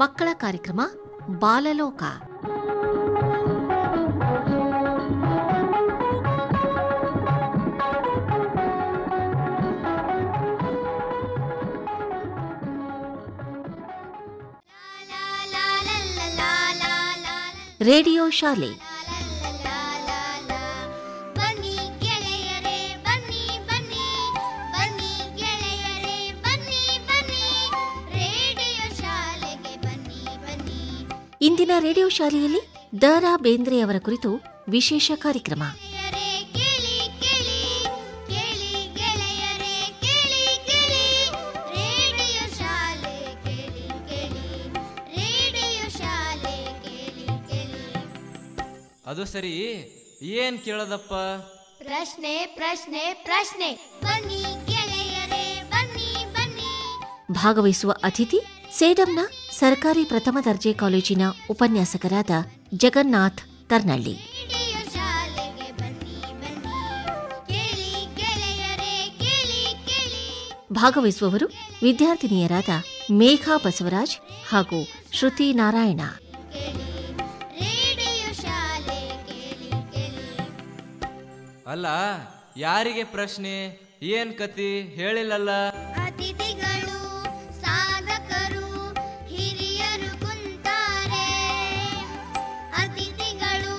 ಮಕ್ಕಳ ಕಾರ್ಯಕ್ರಮ ಬಾಲಲೋಕ. ರೇಡಿಯೋ ಶಾಲೆ ಇಂದಿನ ರೇಡಿಯೋ ಶಾಲೆಯಲ್ಲಿ ದ.ರಾ. ಬೇಂದ್ರೆಯವರ ಕುರಿತು ವಿಶೇಷ ಕಾರ್ಯಕ್ರಮ. ಅದು ಸರಿ, ಏನ್ ಕೇಳದಪ್ಪ? ಪ್ರಶ್ನೆ ಪ್ರಶ್ನೆ ಪ್ರಶ್ನೆ. ಬನ್ನಿ ಗೆಳೆಯರೇ, ಬನ್ನಿ ಬನ್ನಿ. ಭಾಗವಹಿಸುವ ಅತಿಥಿ ಸೇಡಂನ ಸರ್ಕಾರಿ ಪ್ರಥಮ ದರ್ಜೆ ಕಾಲೇಜಿನ ಉಪನ್ಯಾಸಕರಾದ ಜಗನ್ನಾಥ್ ತರ್ನಳ್ಳಿ. ಭಾಗವಹಿಸುವವರು ವಿದ್ಯಾರ್ಥಿನಿಯರಾದ ಮೇಘಾ ಬಸವರಾಜ್ ಹಾಗೂ ಶ್ರುತಿ ನಾರಾಯಣ. ಅಲ್ಲ, ಯಾರಿಗೆ ಪ್ರಶ್ನೆ? ಏನ್ ಕತಿ ಹೇಳಿಲ್ಲಲ್ಲ? ಅತಿಥಿಗಳು, ಸಾಧಕರು, ಹಿರಿಯರು ಕುಂತಾರೆ. ಅತಿಥಿಗಳು,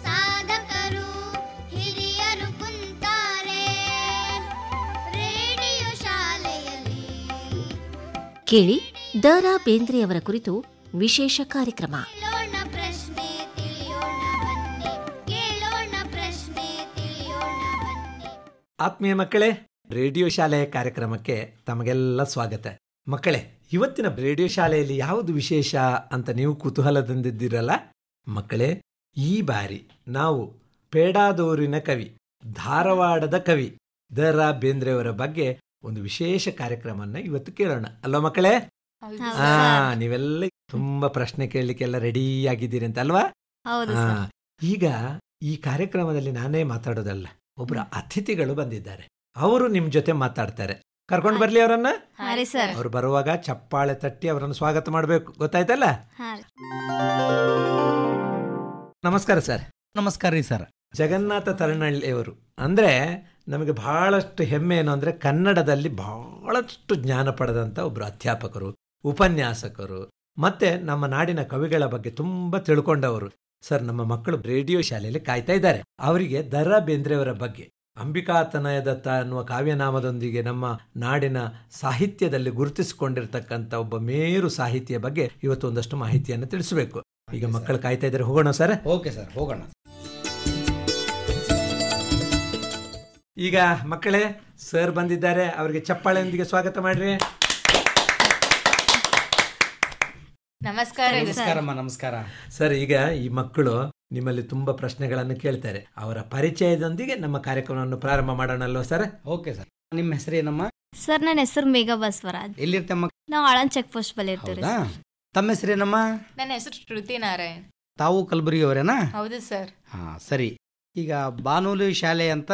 ಸಾಧಕರು, ಹಿರಿಯರು ಕುಂತಾರೆ ರೇಡಿಯೋ ಶಾಲೆಯಲ್ಲಿ. ಕೇಳಿ ದ.ರಾ. ಬೇಂದ್ರೆಯವರ ಕುರಿತು ವಿಶೇಷ ಕಾರ್ಯಕ್ರಮ. ಆತ್ಮೀಯ ಮಕ್ಕಳೇ, ರೇಡಿಯೋ ಶಾಲೆಯ ಕಾರ್ಯಕ್ರಮಕ್ಕೆ ತಮಗೆಲ್ಲ ಸ್ವಾಗತ. ಮಕ್ಕಳೇ, ಇವತ್ತಿನ ರೇಡಿಯೋ ಶಾಲೆಯಲ್ಲಿ ಯಾವುದು ವಿಶೇಷ ಅಂತ ನೀವು ಕುತೂಹಲದಿಂದಿದ್ದೀರಲ್ಲ ಮಕ್ಕಳೇ. ಈ ಬಾರಿ ನಾವು ಪೇಡಾದೂರಿನ ಕವಿ, ಧಾರವಾಡದ ಕವಿ ದ.ರಾ. ಬೇಂದ್ರೆಯವರ ಬಗ್ಗೆ ಒಂದು ವಿಶೇಷ ಕಾರ್ಯಕ್ರಮವನ್ನು ಇವತ್ತು ಕೇಳೋಣ ಅಲ್ವಾ ಮಕ್ಕಳೇ? ನೀವೆಲ್ಲ ತುಂಬಾ ಪ್ರಶ್ನೆ ಕೇಳಲಿಕ್ಕೆಲ್ಲ ರೆಡಿ ಆಗಿದ್ದೀರಿ ಅಂತ ಅಲ್ವಾ? ಈಗ ಈ ಕಾರ್ಯಕ್ರಮದಲ್ಲಿ ನಾನೇ ಮಾತಾಡೋದಲ್ಲ, ಒಬ್ಬರ ಅತಿಥಿಗಳು ಬಂದಿದ್ದಾರೆ. ಅವರು ನಿಮ್ ಜೊತೆ ಮಾತಾಡ್ತಾರೆ. ಕರ್ಕೊಂಡು ಬರ್ಲಿ ಅವರನ್ನ. ಅವ್ರು ಬರುವಾಗ ಚಪ್ಪಾಳೆ ತಟ್ಟಿ ಅವರನ್ನು ಸ್ವಾಗತ ಮಾಡಬೇಕು, ಗೊತ್ತಾಯ್ತಲ್ಲ? ನಮಸ್ಕಾರ ಸರ್. ನಮಸ್ಕಾರ ರೀ ಸರ್. ಜಗನ್ನಾಥ ತರನಳ್ಳಿ ಅವರು ಅಂದ್ರೆ ನಮಗೆ ಬಹಳಷ್ಟು ಹೆಮ್ಮೆ ಏನು ಅಂದ್ರೆ ಕನ್ನಡದಲ್ಲಿ ಬಹಳಷ್ಟು ಜ್ಞಾನ ಪಡೆದಂತ ಒಬ್ರು ಅಧ್ಯಾಪಕರು, ಉಪನ್ಯಾಸಕರು, ಮತ್ತೆ ನಮ್ಮ ನಾಡಿನ ಕವಿಗಳ ಬಗ್ಗೆ ತುಂಬಾ ತಿಳ್ಕೊಂಡವರು. ಸರ್, ನಮ್ಮ ಮಕ್ಕಳು ರೇಡಿಯೋ ಶಾಲೆಯಲ್ಲಿ ಕಾಯ್ತಾ ಇದ್ದಾರೆ. ಅವರಿಗೆ ದ.ರಾ. ಬೇಂದ್ರೆಯವರ ಬಗ್ಗೆ ಅಂಬಿಕಾತನಯದತ್ತ ಅನ್ನುವ ಕಾವ್ಯನಾಮದೊಂದಿಗೆ ನಮ್ಮ ನಾಡಿನ ಸಾಹಿತ್ಯದಲ್ಲಿ ಗುರುತಿಸಿಕೊಂಡಿರ್ತಕ್ಕಂಥ ಒಬ್ಬ ಮೇರು ಸಾಹಿತಿಯ ಬಗ್ಗೆ ಇವತ್ತು ಒಂದಷ್ಟು ಮಾಹಿತಿಯನ್ನು ತಿಳಿಸಬೇಕು. ಈಗ ಮಕ್ಕಳು ಕಾಯ್ತಾ ಇದ್ದಾರೆ, ಹೋಗೋಣ ಸರ್? ಓಕೆ ಸರ್, ಹೋಗೋಣ. ಈಗ ಮಕ್ಕಳೇ, ಸರ್ ಬಂದಿದ್ದಾರೆ, ಅವರಿಗೆ ಚಪ್ಪಾಳೆಯೊಂದಿಗೆ ಸ್ವಾಗತ ಮಾಡ್ರಿ. ನಮಸ್ಕಾರ. ನಮಸ್ಕಾರ ಸರ್. ಈಗ ಈ ಮಕ್ಕಳು ನಿಮ್ಮಲ್ಲಿ ತುಂಬಾ ಪ್ರಶ್ನೆಗಳನ್ನು ಕೇಳ್ತಾರೆ. ಅವರ ಪರಿಚಯದೊಂದಿಗೆ ನಮ್ಮ ಕಾರ್ಯಕ್ರಮವನ್ನು ಪ್ರಾರಂಭ ಮಾಡೋಣಲ್ವ ಸರ್? Okay sir. ನಿಮ್ಮ ಹೆಸರೇನಮ್ಮ? ಸರ್, ನನ್ನ ಹೆಸರು ಮೇಘಾ ಬಸವರಾಜ್. ಎಲ್ಲಿರ್ತಮ್ಮ? ನಾವು ಆಳಂದ್ ಚೆಕ್ ಪೋಸ್ಟ್ ಬಲ್ಲಿ ಇರ್ತೀವಿ. ತಮ್ಮ ಹೆಸರೇನಮ್ಮ? ನನ್ನ ಹೆಸರು ಶ್ರುತಿ ನಾರಾಯಣ್. ತಾವು ಕಲಬುರಗಿ ಅವರೇನಾ? ಹೌದು ಸರ್. ಹಾ, ಸರಿ. ಈಗ ಬಾನುಲಿ ಶಾಲೆ ಅಂತ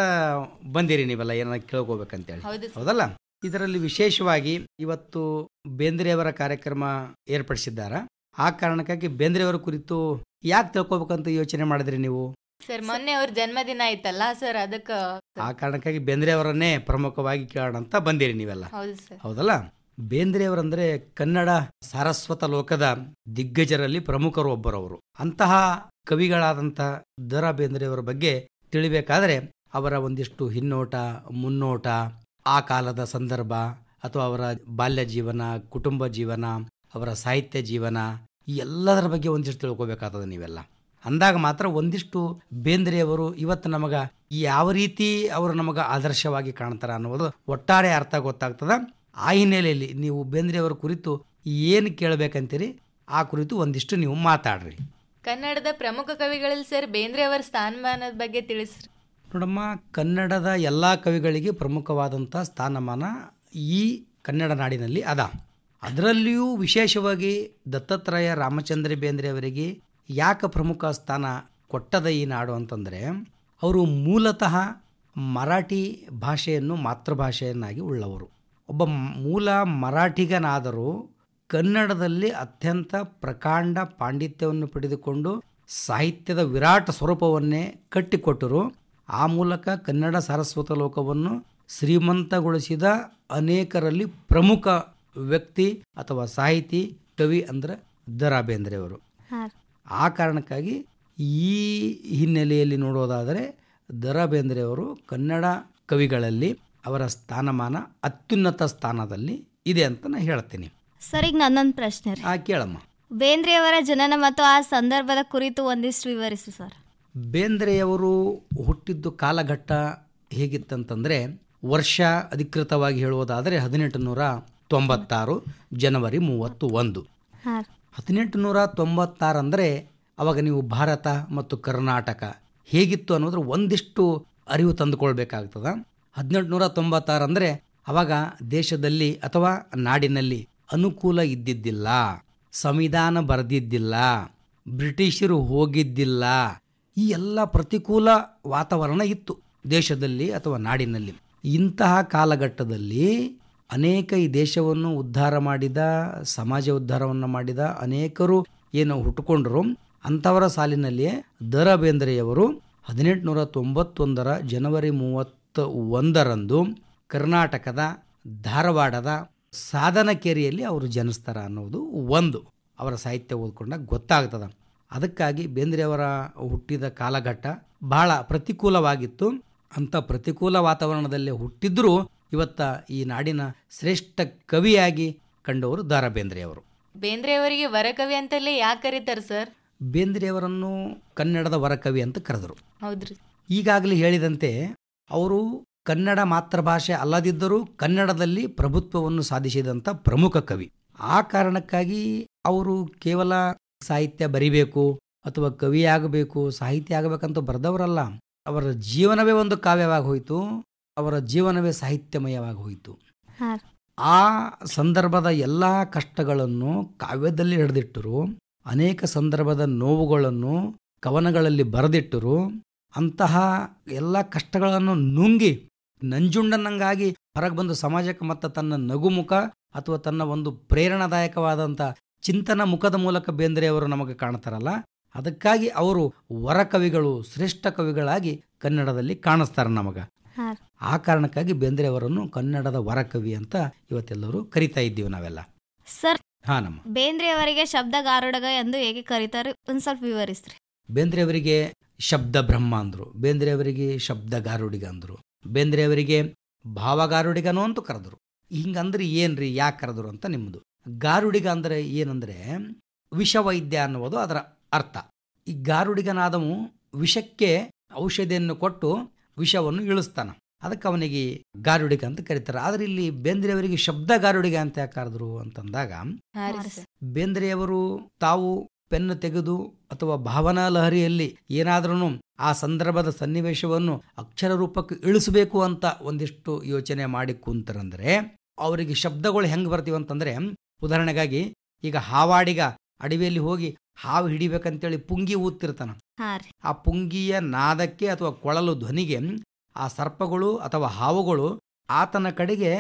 ಬಂದಿರಿ ನೀವೆಲ್ಲ, ಏನಾರ ಕೇಳ್ಕೋಬೇಕಂತೇಳಿ, ಹೌದಲ್ಲ? ಇದರಲ್ಲಿ ವಿಶೇಷವಾಗಿ ಇವತ್ತು ಬೇಂದ್ರೆಯವರ ಕಾರ್ಯಕ್ರಮ ಏರ್ಪಡಿಸಿದ್ದಾರ. ಆ ಕಾರಣಕ್ಕಾಗಿ ಬೇಂದ್ರೆಯವರ ಕುರಿತು ಯಾಕೆ ತಿಳ್ಕೊಬೇಕಂತ ಯೋಚನೆ ಮಾಡಿದ್ರಿ ನೀವು? ಸರ್, ಮೊನ್ನೆ ಅವ್ರ ಜನ್ಮದಿನ ಆಯ್ತಲ್ಲ ಸರ್, ಅದಕ್ಕೆ ಆ ಕಾರಣಕ್ಕಾಗಿ ಬೇಂದ್ರೆಯವರನ್ನೇ ಪ್ರಮುಖವಾಗಿ ಕೇಳೋಣ ಅಂತ ಬಂದಿರಿ ನೀವೆಲ್ಲ, ಹೌದಲ್ಲ? ಬೇಂದ್ರೆಯವರಂದ್ರೆ ಕನ್ನಡ ಸಾರಸ್ವತ ಲೋಕದ ದಿಗ್ಗಜರಲ್ಲಿ ಪ್ರಮುಖರು ಒಬ್ಬರವರು. ಅಂತಹ ಕವಿಗಳಾದಂಥ ದ.ರಾ. ಬೇಂದ್ರೆಯವರ ಬಗ್ಗೆ ತಿಳಿಬೇಕಾದ್ರೆ ಅವರ ಒಂದಿಷ್ಟು ಹಿನ್ನೋಟ, ಮುನ್ನೋಟ, ಆ ಕಾಲದ ಸಂದರ್ಭ, ಅಥವಾ ಅವರ ಬಾಲ್ಯ ಜೀವನ, ಕುಟುಂಬ ಜೀವನ, ಅವರ ಸಾಹಿತ್ಯ ಜೀವನ, ಈ ಎಲ್ಲದರ ಬಗ್ಗೆ ಒಂದಿಷ್ಟು ತಿಳ್ಕೊಬೇಕಾಗ್ತದೆ ನೀವೆಲ್ಲ. ಅಂದಾಗ ಮಾತ್ರ ಒಂದಿಷ್ಟು ಬೇಂದ್ರೆಯವರು ಇವತ್ತು ನಮಗ ಯಾವ ರೀತಿ ಅವರು ನಮಗ ಆದರ್ಶವಾಗಿ ಕಾಣ್ತಾರ ಅನ್ನೋದು ಒಟ್ಟಾರೆ ಅರ್ಥ ಗೊತ್ತಾಗ್ತದ. ಆ ಹಿನ್ನೆಲೆಯಲ್ಲಿ ನೀವು ಬೇಂದ್ರೆಯವರ ಕುರಿತು ಏನು ಕೇಳಬೇಕಂತೀರಿ ಆ ಕುರಿತು ಒಂದಿಷ್ಟು ನೀವು ಮಾತಾಡ್ರಿ. ಕನ್ನಡದ ಪ್ರಮುಖ ಕವಿಗಳಲ್ಲಿ ಸರ್ ಬೇಂದ್ರೆಯವರ ಸ್ಥಾನಮಾನದ ಬಗ್ಗೆ ತಿಳಿಸ್ರಿ. ನೋಡಮ್ಮ, ಕನ್ನಡದ ಎಲ್ಲ ಕವಿಗಳಿಗೆ ಪ್ರಮುಖವಾದಂಥ ಸ್ಥಾನಮಾನ ಈ ಕನ್ನಡ ನಾಡಿನಲ್ಲಿ ಅದ. ಅದರಲ್ಲಿಯೂ ವಿಶೇಷವಾಗಿ ದತ್ತಾತ್ರೇಯ ರಾಮಚಂದ್ರ ಬೇಂದ್ರೆ ಅವರಿಗೆ ಯಾಕೆ ಪ್ರಮುಖ ಸ್ಥಾನ ಕೊಟ್ಟದ ಈ ನಾಡು ಅಂತಂದರೆ, ಅವರು ಮೂಲತಃ ಮರಾಠಿ ಭಾಷೆಯನ್ನು ಮಾತೃಭಾಷೆಯನ್ನಾಗಿ ಉಳ್ಳವರು. ಒಬ್ಬ ಮೂಲ ಮರಾಠಿಗನಾದರೂ ಕನ್ನಡದಲ್ಲಿ ಅತ್ಯಂತ ಪ್ರಕಾಂಡ ಪಾಂಡಿತ್ಯವನ್ನು ಪಡೆದುಕೊಂಡು ಸಾಹಿತ್ಯದ ವಿರಾಟ ಸ್ವರೂಪವನ್ನೇ ಕಟ್ಟಿಕೊಟ್ಟರು. ಆ ಮೂಲಕ ಕನ್ನಡ ಸಾರಸ್ವತ ಲೋಕವನ್ನು ಶ್ರೀಮಂತಗೊಳಿಸಿದ ಅನೇಕರಲ್ಲಿ ಪ್ರಮುಖ ವ್ಯಕ್ತಿ ಅಥವಾ ಸಾಹಿತಿ ಕವಿ ಅಂದರೆ ದ.ರಾ. ಬೇಂದ್ರೆಯವರು. ಆ ಕಾರಣಕ್ಕಾಗಿ ಈ ಹಿನ್ನೆಲೆಯಲ್ಲಿ ನೋಡೋದಾದರೆ ದ.ರಾ. ಬೇಂದ್ರೆಯವರು ಕನ್ನಡ ಕವಿಗಳಲ್ಲಿ ಅವರ ಸ್ಥಾನಮಾನ ಅತ್ಯುನ್ನತ ಸ್ಥಾನದಲ್ಲಿ ಇದೆ ಅಂತ ನಾನು ಹೇಳ್ತೀನಿ. ಸರ್, ಈಗ ನನ್ನೊಂದು ಪ್ರಶ್ನೆ ರೀ. ಕೇಳಮ್ಮ. ಬೇಂದ್ರೆಯವರ ಜನನ ಮತ್ತು ಆ ಸಂದರ್ಭದ ಕುರಿತು ಒಂದಿಷ್ಟು ವಿವರಿಸಿ ಸರ್. ಬೇಂದ್ರೆಯವರು ಹುಟ್ಟಿದ್ದು ಕಾಲಘಟ್ಟ ಹೇಗಿತ್ತಂತಂದರೆ, ವರ್ಷ ಅಧಿಕೃತವಾಗಿ ಹೇಳುವುದಾದರೆ 1896 ಜನವರಿ 31. 1896 ಅಂದರೆ ಅವಾಗ ನೀವು ಭಾರತ ಮತ್ತು ಕರ್ನಾಟಕ ಹೇಗಿತ್ತು ಅನ್ನೋದ್ರ ಒಂದಿಷ್ಟು ಅರಿವು ತಂದುಕೊಳ್ಬೇಕಾಗ್ತದ. 1896 ಅಂದರೆ ಅವಾಗ ದೇಶದಲ್ಲಿ ಅಥವಾ ನಾಡಿನಲ್ಲಿ ಅನುಕೂಲ ಇದ್ದಿದ್ದಿಲ್ಲ, ಸಂವಿಧಾನ ಬರೆದಿದ್ದಿಲ್ಲ, ಬ್ರಿಟಿಷರು ಹೋಗಿದ್ದಿಲ್ಲ. ಈ ಎಲ್ಲ ಪ್ರತಿಕೂಲ ವಾತಾವರಣ ಇತ್ತು ದೇಶದಲ್ಲಿ ಅಥವಾ ನಾಡಿನಲ್ಲಿ. ಇಂತಹ ಕಾಲಘಟ್ಟದಲ್ಲಿ ಅನೇಕ ಈ ದೇಶವನ್ನು ಉದ್ಧಾರ ಮಾಡಿದ, ಸಮಾಜ ಉದ್ಧಾರವನ್ನು ಮಾಡಿದ ಅನೇಕರು ಏನು ಹುಟ್ಟುಕೊಂಡರು, ಅಂಥವರ ಸಾಲಿನಲ್ಲಿಯೇ ದ.ರಾ. ಬೇಂದ್ರೆಯವರು 1891 ಜನವರಿ 31 ಕರ್ನಾಟಕದ ಧಾರವಾಡದ ಸಾಧನಕೇರಿಯಲ್ಲಿ ಅವರು ಜನಿಸ್ತಾರ ಅನ್ನೋದು ಒಂದು ಅವರ ಸಾಹಿತ್ಯ ಓದ್ಕೊಂಡಾಗ ಗೊತ್ತಾಗ್ತದ. ಅದಕ್ಕಾಗಿ ಬೇಂದ್ರೆಯವರ ಹುಟ್ಟಿದ ಕಾಲಘಟ್ಟ ಬಹಳ ಪ್ರತಿಕೂಲವಾಗಿತ್ತು. ಅಂಥ ಪ್ರತಿಕೂಲ ವಾತಾವರಣದಲ್ಲೇ ಹುಟ್ಟಿದ್ರೂ ಇವತ್ತ ಈ ನಾಡಿನ ಶ್ರೇಷ್ಠ ಕವಿಯಾಗಿ ಕಂಡವರು ದ.ರಾ. ಬೇಂದ್ರೆಯವರು. ಬೇಂದ್ರೆಯವರಿಗೆ ವರಕವಿ ಅಂತಲೇ ಯಾಕೆ ಕರೀತಾರೆ ಸರ್? ಬೇಂದ್ರೆಯವರನ್ನು ಕನ್ನಡದ ವರಕವಿ ಅಂತ ಕರೆದರು. ಹೌದ್ರಿ. ಈಗಾಗಲೇ ಹೇಳಿದಂತೆ ಅವರು ಕನ್ನಡ ಮಾತೃಭಾಷೆ ಅಲ್ಲದಿದ್ದರೂ ಕನ್ನಡದಲ್ಲಿ ಪ್ರಭುತ್ವವನ್ನು ಸಾಧಿಸಿದಂಥ ಪ್ರಮುಖ ಕವಿ. ಆ ಕಾರಣಕ್ಕಾಗಿ ಅವರು ಕೇವಲ ಸಾಹಿತ್ಯ ಬರಿಬೇಕು ಅಥವಾ ಕವಿ ಆಗಬೇಕು, ಸಾಹಿತ್ಯ ಆಗಬೇಕಂತ ಬರೆದವರಲ್ಲ. ಅವರ ಜೀವನವೇ ಒಂದು ಕಾವ್ಯವಾಗಿ ಹೋಯಿತು, ಅವರ ಜೀವನವೇ ಸಾಹಿತ್ಯಮಯವಾಗಿ ಹೋಯಿತು. ಆ ಸಂದರ್ಭದ ಎಲ್ಲ ಕಷ್ಟಗಳನ್ನು ಕಾವ್ಯದಲ್ಲಿ ಹಿಡಿದಿಟ್ಟರು, ಅನೇಕ ಸಂದರ್ಭದ ನೋವುಗಳನ್ನು ಕವನಗಳಲ್ಲಿ ಬರೆದಿಟ್ಟರು. ಅಂತಹ ಎಲ್ಲ ಕಷ್ಟಗಳನ್ನು ನುಂಗಿ ನಂಜುಂಡನಂಗಾಗಿ ಹೊರಗೆ ಬಂದು ಸಮಾಜಕ್ಕೆ ಮತ್ತು ತನ್ನ ನಗುಮುಖ ಅಥವಾ ತನ್ನ ಒಂದು ಪ್ರೇರಣಾದಾಯಕವಾದಂಥ ಚಿಂತನ ಮುಖದ ಮೂಲಕ ಬೇಂದ್ರೆಯವರು ನಮಗೆ ಕಾಣ್ತಾರಲ್ಲ, ಅದಕ್ಕಾಗಿ ಅವರು ವರಕವಿಗಳು, ಶ್ರೇಷ್ಠ ಕವಿಗಳಾಗಿ ಕನ್ನಡದಲ್ಲಿ ಕಾಣಿಸ್ತಾರೆ ನಮಗೆ. ಆ ಕಾರಣಕ್ಕಾಗಿ ಬೇಂದ್ರೆಯವರನ್ನು ಕನ್ನಡದ ವರಕವಿ ಅಂತ ಇವತ್ತೆಲ್ಲರೂ ಕರಿತಾ ಇದ್ದೀವಿ ನಾವೆಲ್ಲ. ಸರ್, ನಮ್ಮ ಬೇಂದ್ರೆಯವರಿಗೆ ಶಬ್ದಗಾರುಡಗ ಎಂದು ಹೇಗೆ ಕರೀತಾರೆ ಒಂದು ಸ್ವಲ್ಪ ವಿವರಿಸ್ರಿ. ಬೇಂದ್ರೆಯವರಿಗೆ ಶಬ್ದ ಬ್ರಹ್ಮ ಅಂದರು, ಬೇಂದ್ರೆಯವರಿಗೆ ಶಬ್ದಗಾರುಡಿಗ ಅಂದರು, ಬೇಂದ್ರೆಯವರಿಗೆ ಭಾವಗಾರುಡಿಗನೋ ಅಂತೂ ಕರೆದರು. ಹಿಂಗಂದ್ರೆ ಏನ್ರಿ, ಯಾಕೆ ಕರೆದರು ಅಂತ ನಿಮ್ಮದು. ಗಾರುಡಿಗ ಅಂದರೆ ಏನಂದರೆ ವಿಷವೈದ್ಯ ಅನ್ನುವುದು ಅದರ ಅರ್ಥ. ಈ ಗಾರುಡಿಗನಾದವು ವಿಷಕ್ಕೆ ಔಷಧಿಯನ್ನು ಕೊಟ್ಟು ವಿಷವನ್ನು ಇಳಿಸ್ತಾನ, ಅದಕ್ಕೆ ಅವನಿಗೆ ಗಾರುಡಿಗ ಅಂತ ಕರೀತಾರೆ. ಆದರೆ ಇಲ್ಲಿ ಬೇಂದ್ರೆಯವರಿಗೆ ಶಬ್ದಗಾರುಡಿಗ ಅಂತ ಯಾಕೆ ಕರೆದ್ರು ಅಂತಂದಾಗ, ಬೇಂದ್ರೆಯವರು ತಾವು ಪೆನ್ನು ತೆಗೆದು ಅಥವಾ ಭಾವನಾ ಲಹರಿಯಲ್ಲಿ ಏನಾದ್ರೂ ಆ ಸಂದರ್ಭದ ಸನ್ನಿವೇಶವನ್ನು ಅಕ್ಷರ ರೂಪಕ್ಕೆ ಇಳಿಸಬೇಕು ಅಂತ ಒಂದಿಷ್ಟು ಯೋಚನೆ ಮಾಡಿ ಕೂತರಂದ್ರೆ ಅವರಿಗೆ ಶಬ್ದಗಳು ಹೆಂಗೆ ಬರ್ತೀವಂತಂದ್ರೆ, ಉದಾಹರಣೆಗಾಗಿ ಈಗ ಹಾವಾಡಿಗ ಅಡವಿಯಲ್ಲಿ ಹೋಗಿ ಹಾವು ಹಿಡಿಬೇಕಂತೇಳಿ ಪುಂಗಿ ಊದ್ತಿರ್ತಾನ. ಆ ಪುಂಗಿಯ ನಾದಕ್ಕೆ ಅಥವಾ ಕೊಳಲು ಧ್ವನಿಗೆ ಆ ಸರ್ಪಗಳು ಅಥವಾ ಹಾವುಗಳು ಆತನ ಕಡೆಗೆ,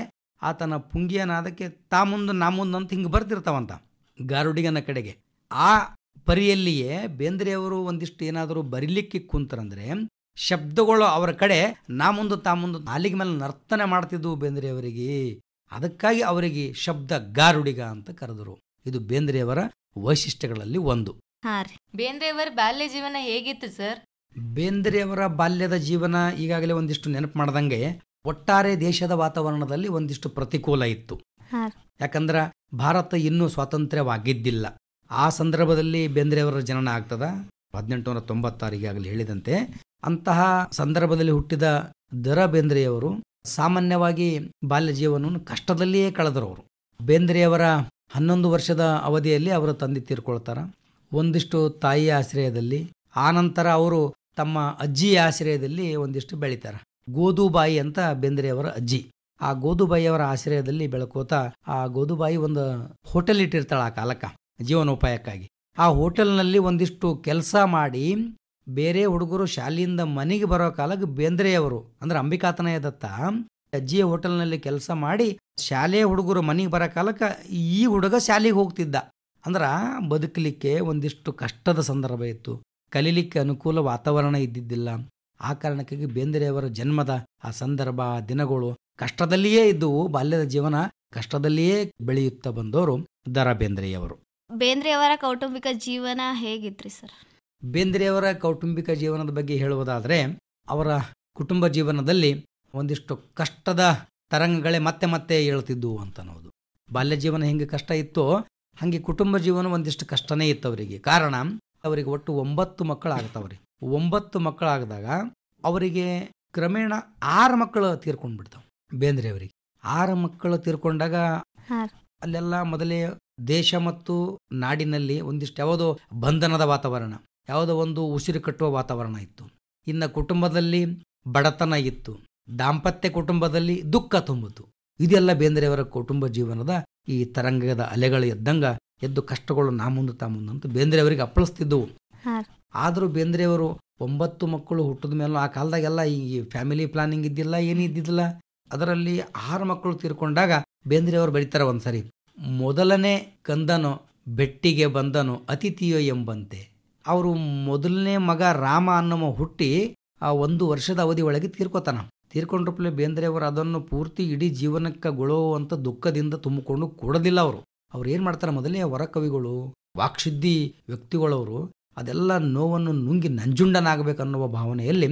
ಆತನ ಪುಂಗಿಯ ನಾದಕ್ಕೆ ತಾ ಮುಂದೆ ನಾ ಮುಂದಂತ ಹಿಂಗೆ ಬರ್ತಿರ್ತಾವಂತ ಗಾರುಡಿಗನ ಕಡೆಗೆ. ಆ ಪರಿಯಲ್ಲಿಯೇ ಬೇಂದ್ರೆಯವರು ಒಂದಿಷ್ಟು ಏನಾದರೂ ಬರಿಲಿಕ್ಕೆ ಕುಂತರಂದ್ರೆ ಶಬ್ದಗಳು ಅವರ ಕಡೆ ನಾ ಮುಂದೆ ತಾ ಮುಂದೆ ನಾಲಿಗೆ ಮೇಲೆ ನರ್ತನೆ ಮಾಡ್ತಿದ್ವು ಬೇಂದ್ರೆಯವರಿಗೆ. ಅದಕ್ಕಾಗಿ ಅವರಿಗೆ ಶಬ್ದ ಗಾರುಡಿಗ ಅಂತ ಕರೆದರು. ಇದು ಬೇಂದ್ರೆಯವರ ವೈಶಿಷ್ಟ್ಯಗಳಲ್ಲಿ ಒಂದು. ಬೇಂದ್ರೆಯವರ ಬಾಲ್ಯ ಜೀವನ ಹೇಗಿತ್ತು ಸರ್? ಬೇಂದ್ರೆಯವರ ಬಾಲ್ಯದ ಜೀವನ ಈಗಾಗಲೇ ಒಂದಿಷ್ಟು ನೆನಪು ಮಾಡ್ದಂಗೆ ಒಟ್ಟಾರೆ ದೇಶದ ವಾತಾವರಣದಲ್ಲಿ ಒಂದಿಷ್ಟು ಪ್ರತಿಕೂಲ ಇತ್ತು. ಯಾಕಂದ್ರೆ ಭಾರತ ಇನ್ನೂ ಸ್ವಾತಂತ್ರ್ಯವಾಗಿದ್ದಿಲ್ಲ. ಆ ಸಂದರ್ಭದಲ್ಲಿ ಬೇಂದ್ರೆಯವರ ಜನನ ಆಗ್ತದ 1896 ಈಗಾಗಲೇ ಹೇಳಿದಂತೆ. ಅಂತಹ ಸಂದರ್ಭದಲ್ಲಿ ಹುಟ್ಟಿದ ದ.ರಾ. ಬೇಂದ್ರೆಯವರು ಸಾಮಾನ್ಯವಾಗಿ ಬಾಲ್ಯ ಜೀವನವನ್ನು ಕಷ್ಟದಲ್ಲಿಯೇ ಕಳೆದರವರು. ಬೇಂದ್ರೆಯವರ 11 ವರ್ಷದ ಅವಧಿಯಲ್ಲಿ ಅವರ ತಂದೆ ತೀರ್ಕೊಳ್ತಾರ, ಒಂದಿಷ್ಟು ತಾಯಿಯ ಆಶ್ರಯದಲ್ಲಿ. ಆನಂತರ ಅವರು ತಮ್ಮ ಅಜ್ಜಿಯ ಆಶ್ರಯದಲ್ಲಿ ಒಂದಿಷ್ಟು ಬೆಳಿತಾರೆ. ಗೋದುಬಾಯಿ ಅಂತ ಬೇಂದ್ರೆಯವರ ಅಜ್ಜಿ. ಆ ಗೋದುಬಾಯಿಯವರ ಆಶ್ರಯದಲ್ಲಿ ಬೆಳಕೋತ ಆ ಗೋದುಬಾಯಿ ಒಂದು ಹೋಟೆಲ್ ಇಟ್ಟಿರ್ತಾಳೆ ಆ ಕಾಲಕ್ಕ ಜೀವನೋಪಾಯಕ್ಕಾಗಿ. ಆ ಹೋಟೆಲ್ನಲ್ಲಿ ಒಂದಿಷ್ಟು ಕೆಲಸ ಮಾಡಿ ಬೇರೆ ಹುಡುಗರು ಶಾಲೆಯಿಂದ ಮನೆಗೆ ಬರೋ ಕಾಲಕ್ಕೆ ಬೇಂದ್ರೆಯವರು ಅಂದ್ರೆ ಅಂಬಿಕಾತನಯ ದತ್ತ ಅಜ್ಜಿಯ ಹೋಟೆಲ್ನಲ್ಲಿ ಕೆಲಸ ಮಾಡಿ ಶಾಲೆಯ ಹುಡುಗರು ಮನೆಗೆ ಬರೋ ಕಾಲಕ್ಕೆ ಈ ಹುಡುಗ ಶಾಲೆಗೆ ಹೋಗ್ತಿದ್ದ. ಅಂದ್ರ ಬದುಕಲಿಕ್ಕೆ ಒಂದಿಷ್ಟು ಕಷ್ಟದ ಸಂದರ್ಭ ಇತ್ತು, ಕಲೀಲಿಕ್ಕೆ ಅನುಕೂಲ ವಾತಾವರಣ ಇದ್ದಿದ್ದಿಲ್ಲ. ಆ ಕಾರಣಕ್ಕಾಗಿ ಬೇಂದ್ರೆಯವರ ಜನ್ಮದ ಆ ಸಂದರ್ಭ ದಿನಗಳು ಕಷ್ಟದಲ್ಲಿಯೇ ಇದ್ದುವು. ಬಾಲ್ಯದ ಜೀವನ ಕಷ್ಟದಲ್ಲಿಯೇ ಬೆಳೆಯುತ್ತಾ ಬಂದವರು ದ.ರಾ. ಬೇಂದ್ರೆಯವರು. ಬೇಂದ್ರೆಯವರ ಕೌಟುಂಬಿಕ ಜೀವನ ಹೇಗಿತ್ರಿ ಸರ್? ಬೇಂದ್ರೆಯವರ ಕೌಟುಂಬಿಕ ಜೀವನದ ಬಗ್ಗೆ ಹೇಳುವುದಾದರೆ ಅವರ ಕುಟುಂಬ ಜೀವನದಲ್ಲಿ ಒಂದಿಷ್ಟು ಕಷ್ಟದ ತರಂಗಗಳೇ ಮತ್ತೆ ಮತ್ತೆ ಏಳ್ತಿದ್ವು ಅಂತ ಅನ್ನೋದು. ಬಾಲ್ಯ ಜೀವನ ಹೆಂಗೆ ಕಷ್ಟ ಇತ್ತೋ ಹಾಗೆ ಕುಟುಂಬ ಜೀವನ ಒಂದಿಷ್ಟು ಕಷ್ಟನೇ ಇತ್ತು ಅವರಿಗೆ. ಕಾರಣ ಅವರಿಗೆ ಒಟ್ಟು 9 ಮಕ್ಕಳು ಆಗ್ತಾವ್ರಿ. 9 ಮಕ್ಕಳಾಗದಾಗ ಅವರಿಗೆ ಕ್ರಮೇಣ 6 ಮಕ್ಕಳು ತೀರ್ಕೊಂಡ್ಬಿಡ್ತಾವ. ಬೇಂದ್ರೆಯವರಿಗೆ 6 ಮಕ್ಕಳು ತೀರ್ಕೊಂಡಾಗ ಅಲ್ಲೆಲ್ಲ ಮೊದಲೇ ದೇಶ ಮತ್ತು ನಾಡಿನಲ್ಲಿ ಒಂದಿಷ್ಟು ಯಾವುದೋ ಬಂಧನದ ವಾತಾವರಣ, ಯಾವುದೋ ಒಂದು ಉಸಿರು ಕಟ್ಟುವ ವಾತಾವರಣ ಇತ್ತು. ಇನ್ನು ಕುಟುಂಬದಲ್ಲಿ ಬಡತನ ಇತ್ತು, ದಾಂಪತ್ಯ ಕುಟುಂಬದಲ್ಲಿ ದುಃಖ ತುಂಬಿತು. ಇದೆಲ್ಲ ಬೇಂದ್ರೆಯವರ ಕುಟುಂಬ ಜೀವನದ ಈ ತರಂಗದ ಅಲೆಗಳು ಎದ್ದು ಕಷ್ಟಗಳು ನಾ ಮುಂದೆ ತಾ ಮುಂದೆ ಅಂತ ಬೇಂದ್ರೆಯವರಿಗೆ ಅಪ್ಪಳಿಸ್ತಿದ್ದವು. ಆದರೂ ಬೇಂದ್ರೆಯವರು 9 ಮಕ್ಕಳು ಹುಟ್ಟಿದ ಮೇಲೂ ಆ ಕಾಲದಾಗೆಲ್ಲ ಈ ಫ್ಯಾಮಿಲಿ ಪ್ಲಾನಿಂಗ್ ಇದ್ದಿಲ್ಲ, ಏನೂ ಇದ್ದಿದ್ದಿಲ್ಲ. ಅದರಲ್ಲಿ 6 ಮಕ್ಕಳು ತೀರ್ಕೊಂಡಾಗ ಬೇಂದ್ರೆಯವರು ಬರೀತಾರೆ ಒಂದ್ಸರಿ, ಮೊದಲನೇ ಕಂದನು ಬೆಟ್ಟಿಗೆ ಬಂದನು ಅತಿಥಿಯೋ ಎಂಬಂತೆ. ಅವರು ಮೊದಲನೇ ಮಗ ರಾಮ ಅನ್ನೋ ಹುಟ್ಟಿ ಆ 1 ವರ್ಷದ ಅವಧಿ ಒಳಗೆ ತೀರ್ಕೊಂಡ್ರಪ್ಲೆ ಬೇಂದ್ರೆಯವರು ಅದನ್ನು ಪೂರ್ತಿ ಇಡೀ ಜೀವನಕ್ಕೆ ಗೊಳುವಂಥ ದುಃಖದಿಂದ ತುಂಬಿಕೊಂಡು ಕೂಡೋದಿಲ್ಲ. ಅವ್ರು ಏನು ಮಾಡ್ತಾರೆ, ಮೊದಲನೇ ಹೊರಕವಿಗಳು ವಾಕ್ಶುದ್ಧಿ ವ್ಯಕ್ತಿಗಳವರು ಅದೆಲ್ಲ ನೋವನ್ನು ನುಂಗಿ ನಂಜುಂಡನಾಗಬೇಕನ್ನುವ ಭಾವನೆಯಲ್ಲಿ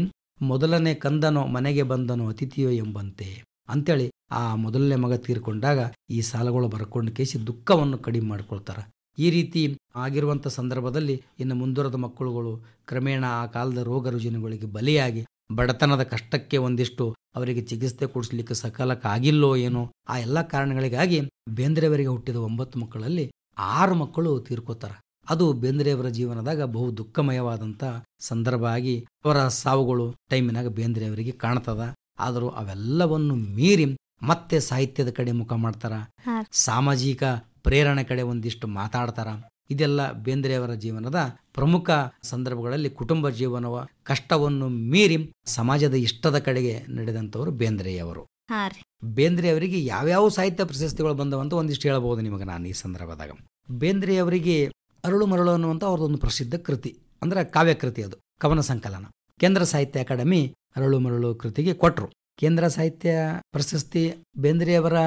ಮೊದಲನೇ ಕಂದನೋ ಮನೆಗೆ ಬಂದನೋ ಅತಿಥಿಯೋ ಎಂಬಂತೆ ಅಂತೇಳಿ ಆ ಮೊದಲನೇ ಮಗ ತೀರ್ಕೊಂಡಾಗ ಈ ಸಾಲಗಳು ಬರ್ಕೊಂಡು ಕೇಸಿ ದುಃಖವನ್ನು ಕಡಿಮೆ ಮಾಡ್ಕೊಳ್ತಾರೆ. ಈ ರೀತಿ ಆಗಿರುವಂಥ ಸಂದರ್ಭದಲ್ಲಿ ಇನ್ನು ಮುಂದುವರೆದ ಮಕ್ಕಳುಗಳು ಕ್ರಮೇಣ ಆ ಕಾಲದ ರೋಗ ರುಜಿನಗಳಿಗೆ ಬಲಿಯಾಗಿ ಬಡತನದ ಕಷ್ಟಕ್ಕೆ ಒಂದಿಷ್ಟು ಅವರಿಗೆ ಚಿಕಿತ್ಸೆ ಕೊಡಿಸ್ಲಿಕ್ಕೆ ಸಕಾಲಕ್ಕಾಗಿಲ್ಲೋ ಏನೋ ಆ ಎಲ್ಲ ಕಾರಣಗಳಿಗಾಗಿ ಬೇಂದ್ರೆಯವರಿಗೆ ಹುಟ್ಟಿದ 9 ಮಕ್ಕಳಲ್ಲಿ 6 ಮಕ್ಕಳು ತೀರ್ಕೋತಾರೆ. ಅದು ಬೇಂದ್ರೆಯವರ ಜೀವನದಾಗ ಬಹು ದುಃಖಮಯವಾದಂಥ ಸಂದರ್ಭ ಆಗಿ ಅವರ ಸಾವುಗಳು ಟೈಮಿನಾಗ ಬೇಂದ್ರೆಯವರಿಗೆ ಕಾಣ್ತದ. ಆದರೂ ಅವೆಲ್ಲವನ್ನು ಮೀರಿ ಮತ್ತೆ ಸಾಹಿತ್ಯದ ಕಡೆ ಮುಖ ಮಾಡ್ತಾರ, ಸಾಮಾಜಿಕ ಪ್ರೇರಣೆ ಕಡೆ ಒಂದಿಷ್ಟು ಮಾತಾಡ್ತಾರ. ಇದೆಲ್ಲ ಬೇಂದ್ರೆಯವರ ಜೀವನದ ಪ್ರಮುಖ ಸಂದರ್ಭಗಳಲ್ಲಿ ಕುಟುಂಬ ಜೀವನವ ಕಷ್ಟವನ್ನು ಮೀರಿ ಸಮಾಜದ ಇಷ್ಟದ ಕಡೆಗೆ ನಡೆದಂಥವರು ಬೇಂದ್ರೆಯವರು. ಬೇಂದ್ರೆಯವರಿಗೆ ಯಾವ್ಯಾವ ಸಾಹಿತ್ಯ ಪ್ರಶಸ್ತಿಗಳು ಬಂದವಂತ ಒಂದಿಷ್ಟು ಹೇಳಬಹುದು ನಿಮಗೆ ನಾನು ಈ ಸಂದರ್ಭದಾಗ. ಬೇಂದ್ರೆಯವರಿಗೆ ಅರಳು ಮರಳು ಅನ್ನುವಂಥ ಅವ್ರದ್ದೊಂದು ಪ್ರಸಿದ್ಧ ಕೃತಿ, ಅಂದ್ರೆ ಕಾವ್ಯಕೃತಿ, ಅದು ಕವನ ಸಂಕಲನ. ಕೇಂದ್ರ ಸಾಹಿತ್ಯ ಅಕಾಡೆಮಿ ಅರಳು ಮರಳು ಕೃತಿಗೆ ಕೊಟ್ಟರು ಕೇಂದ್ರ ಸಾಹಿತ್ಯ ಪ್ರಶಸ್ತಿ. ಬೇಂದ್ರೆಯವರ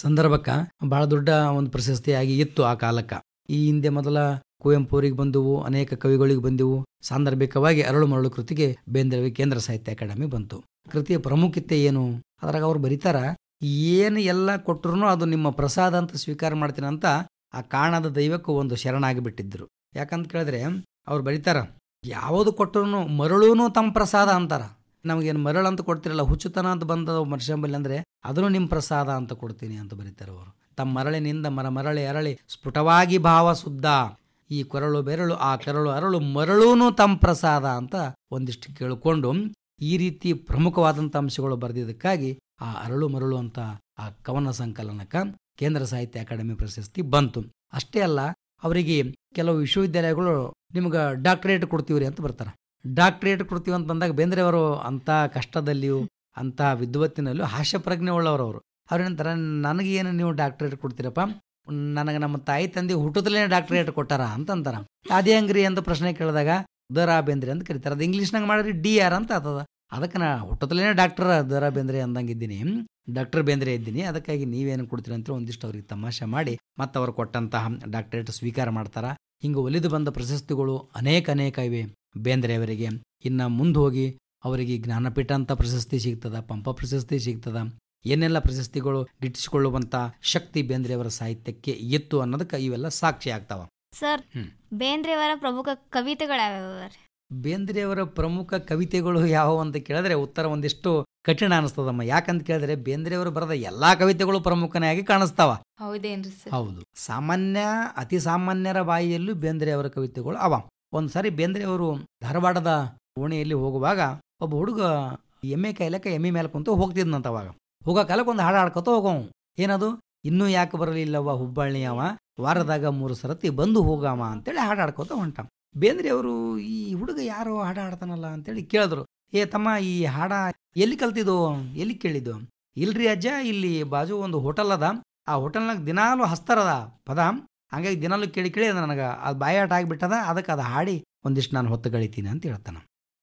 ಸಂದರ್ಭಕ್ಕೆ ಬಹಳ ದೊಡ್ಡ ಒಂದು ಪ್ರಶಸ್ತಿಯಾಗಿ ಇತ್ತು ಆ ಕಾಲಕ್ಕೆ. ಈ ಹಿಂದೆ ಮೊದಲ ಕುವೆಂಪುರಿಗೆ ಬಂದವು, ಅನೇಕ ಕವಿಗಳಿಗೆ ಬಂದವು. ಸಾಂದರ್ಭಿಕವಾಗಿ ಅರಳು ಮರಳು ಕೃತಿಗೆ ಬೇಂದ್ರೆಯವರಿಗೆ ಕೇಂದ್ರ ಸಾಹಿತ್ಯ ಅಕಾಡೆಮಿ ಬಂತು. ಕೃತಿಯ ಪ್ರಾಮುಖ್ಯತೆ ಏನು? ಅದ್ರಾಗ ಅವ್ರು ಬರೀತಾರ, ಏನು ಎಲ್ಲ ಕೊಟ್ಟರು ಅದು ನಿಮ್ಮ ಪ್ರಸಾದ ಅಂತ ಸ್ವೀಕಾರ ಮಾಡ್ತೀನಿ ಅಂತ ಆ ಕಾಣದ ದೈವಕ್ಕೂ ಒಂದು ಶರಣಾಗಿಬಿಟ್ಟಿದ್ರು. ಯಾಕಂತ ಕೇಳಿದ್ರೆ ಅವ್ರು ಬರೀತಾರ, ಯಾವುದು ಕೊಟ್ಟರು ಮರಳೂನು ತಮ್ಮ ಪ್ರಸಾದ ಅಂತಾರ. ನಮಗೇನು ಮರಳು ಅಂತ ಕೊಡ್ತಿರಲ್ಲ, ಹುಚ್ಚುತನ ಅಂತ ಬಂದ ಮನುಷ್ಯಂಬಲ್ಲಿ ಅಂದ್ರೆ ಅದನ್ನು ನಿಮ್ಮ ಪ್ರಸಾದ ಅಂತ ಕೊಡ್ತೀನಿ ಅಂತ ಬರೀತಾರೆ ಅವರು. ತಮ್ಮ ಮರಳಿನಿಂದ ಮರಳಿ ಅರಳಿ ಸ್ಫುಟವಾಗಿ ಭಾವ ಶುದ್ಧ, ಈ ಕೊರಳು ಬೆರಳು ಆ ಕೆರಳು ಅರಳು ಮರಳೂನು ತಮ್ಮ ಪ್ರಸಾದ ಅಂತ ಒಂದಿಷ್ಟು ಕೇಳಿಕೊಂಡು ಈ ರೀತಿ ಪ್ರಮುಖವಾದಂಥ ಅಂಶಗಳು ಬರೆದಿದ್ದಕ್ಕಾಗಿ ಆ ಅರಳು ಮರಳು ಅಂತ ಆ ಕವನ ಸಂಕಲನಕ್ಕೆ ಕೇಂದ್ರ ಸಾಹಿತ್ಯ ಅಕಾಡೆಮಿ ಪ್ರಶಸ್ತಿ ಬಂತು. ಅಷ್ಟೇ ಅಲ್ಲ, ಅವರಿಗೆ ಕೆಲವು ವಿಶ್ವವಿದ್ಯಾಲಯಗಳು ನಿಮ್ಗೆ ಡಾಕ್ಟರೇಟ್ ಕೊಡ್ತೀವ್ರಿ ಅಂತ ಬರ್ತಾರೆ. ಡಾಕ್ಟರೇಟ್ ಕೊಡ್ತೀವಿ ಅಂತ ಬಂದಾಗ ಬೇಂದ್ರೆಯವರು ಅಂಥ ಕಷ್ಟದಲ್ಲಿಯೂ ಅಂಥ ವಿದ್ವತ್ತಿನಲ್ಲೂ ಹಾಸ್ಯ ಪ್ರಜ್ಞೆ ಉಳ್ಳವರವರು. ಅವ್ರೇನಂತಾರೆ, ನನಗೇನು ನೀವು ಡಾಕ್ಟರೇಟ್ ಕೊಡ್ತೀರಪ್ಪ, ನನಗೆ ನಮ್ಮ ತಾಯಿ ತಂದೆ ಹುಟ್ಟುತ್ತಲೇ ಡಾಕ್ಟರೇಟ್ ಕೊಟ್ಟಾರ ಅಂತಂತಾರ. ಅದೇ ಹಂಗ್ರಿ ಅಂತ ಪ್ರಶ್ನೆ ಕೇಳಿದಾಗ ದ.ರಾ. ಬೇಂದ್ರೆ ಅಂತ ಕರೀತಾರೆ. ಅದು ಇಂಗ್ಲೀಷ್ನಾಗ ಮಾಡಿರಿ DR ಅಂತ ಆತದ. ಅದಕ್ಕೆ ನಾ ಹುಟ್ಟುತ್ತಲೇ ಡಾಕ್ಟರ್ ದ.ರಾ. ಬೇಂದ್ರೆ ಅಂದಂಗಿದ್ದೀನಿ, ಡಾಕ್ಟರ್ ಬೇಂದ್ರೆ ಇದ್ದೀನಿ, ಅದಕ್ಕಾಗಿ ನೀವೇನು ಕೊಡ್ತೀರಿ ಅಂತ ಒಂದಿಷ್ಟು ಅವ್ರಿಗೆ ತಮಾಷೆ ಮಾಡಿ ಮತ್ತು ಅವ್ರು ಕೊಟ್ಟಂತಹ ಡಾಕ್ಟರೇಟ್ ಸ್ವೀಕಾರ ಮಾಡ್ತಾರ. ಹಿಂಗೆ ಒಲಿದು ಬಂದ ಪ್ರಶಸ್ತಿಗಳು ಅನೇಕ ಇವೆ ಬೇಂದ್ರೆಯವರಿಗೆ. ಇನ್ನು ಮುಂದೆ ಹೋಗಿ ಅವರಿಗೆ ಜ್ಞಾನಪೀಠ ಅಂತ ಪ್ರಶಸ್ತಿ ಸಿಗ್ತದ, ಪಂಪ ಪ್ರಶಸ್ತಿ ಸಿಗ್ತದ. ಏನೆಲ್ಲ ಪ್ರಶಸ್ತಿಗಳು ಗಿಟ್ಟಿಸಿಕೊಳ್ಳುವಂತ ಶಕ್ತಿ ಬೇಂದ್ರೆಯವರ ಸಾಹಿತ್ಯಕ್ಕೆ ಇತ್ತು ಅನ್ನೋದಕ್ಕೆ ಇವೆಲ್ಲ ಸಾಕ್ಷಿ ಆಗ್ತಾವ. ಸರ್, ಬೇಂದ್ರೆಯವರ ಪ್ರಮುಖ ಕವಿತೆಗಳು ಬೇಂದ್ರೆಯವರ ಪ್ರಮುಖ ಕವಿತೆಗಳು ಯಾವುವು ಅಂತ ಕೇಳಿದ್ರೆ ಉತ್ತರ ಒಂದಿಷ್ಟು ಕಠಿಣ ಅನಿಸ್ತದಮ್ಮ. ಯಾಕಂತ ಕೇಳಿದ್ರೆ ಬೇಂದ್ರೆಯವರು ಬರೆದ ಎಲ್ಲಾ ಕವಿತೆಗಳು ಪ್ರಮುಖನೇ ಆಗಿ ಕಾಣಿಸ್ತಾವ. ಹೌದೇನ್ರಿ ಸರ್? ಹೌದು. ಸಾಮಾನ್ಯ ಅತಿ ಸಾಮಾನ್ಯರ ಬಾಯಿಯಲ್ಲೂ ಬೇಂದ್ರೆಯವರ ಕವಿತೆಗಳು ಅವ. ಒಂದ್ಸಾರಿ ಬೇಂದ್ರೆಯವರು ಧಾರವಾಡದ ಓಣಿಯಲ್ಲಿ ಹೋಗುವಾಗ ಒಬ್ಬ ಹುಡುಗ ಎಮ್ಮೆ ಕಾಯ್ಲಕ್ಕ ಎಮ್ಮೆ ಮೇಲೆ ಕುಂತು ಹೋಗ್ತಿದ್ನಂತ. ಅವಾಗ ಹೋಗೋ ಕಾಲಕ್ಕೆ ಒಂದು ಹಾಡು ಹಾಡ್ಕೊತ ಹೋಗವ. ಏನದು, ಇನ್ನೂ ಯಾಕೆ ಬರಲಿಲ್ಲವ ಹುಬ್ಬಳ್ಳಿಯವ, ವಾರದಾಗ 3 ಸರತಿ ಬಂದು ಹೋಗವ ಅಂತೇಳಿ ಹಾಡು ಹಾಡ್ಕೊತ ಹೊಂಟ. ಬೇಂದ್ರೆ ಅವರು ಈ ಹುಡುಗ ಯಾರೋ ಹಾಡು ಹಾಡ್ತಾನಲ್ಲ ಅಂತೇಳಿ ಕೇಳಿದ್ರು. ಏ ತಮ್ಮ, ಈ ಹಾಡ ಎಲ್ಲಿ ಕಲ್ತಿದ್ದು, ಎಲ್ಲಿ ಕೇಳಿದ್ದು? ಇಲ್ರಿ ಅಜ್ಜ, ಇಲ್ಲಿ ಬಾಜು ಒಂದು ಹೋಟೆಲ್ ಅದ, ಆ ಹೋಟೆಲ್ನಾಗ ದಿನಾಲು ಹಸ್ತಾರದ ಪದ, ಹಂಗಾಗಿ ದಿನಾಲು ಕೇಳಿ ಕೇಳಿ ನನಗೆ ಅದು ಬಾಯಾಟ ಆಗಿಬಿಟ್ಟದ, ಅದಕ್ಕೆ ಅದು ಹಾಡಿ ಒಂದಿಷ್ಟು ನಾನು ಹೊತ್ತು ಗಳಿತೀನಿ ಅಂತ ಹೇಳ್ತಾನೆ.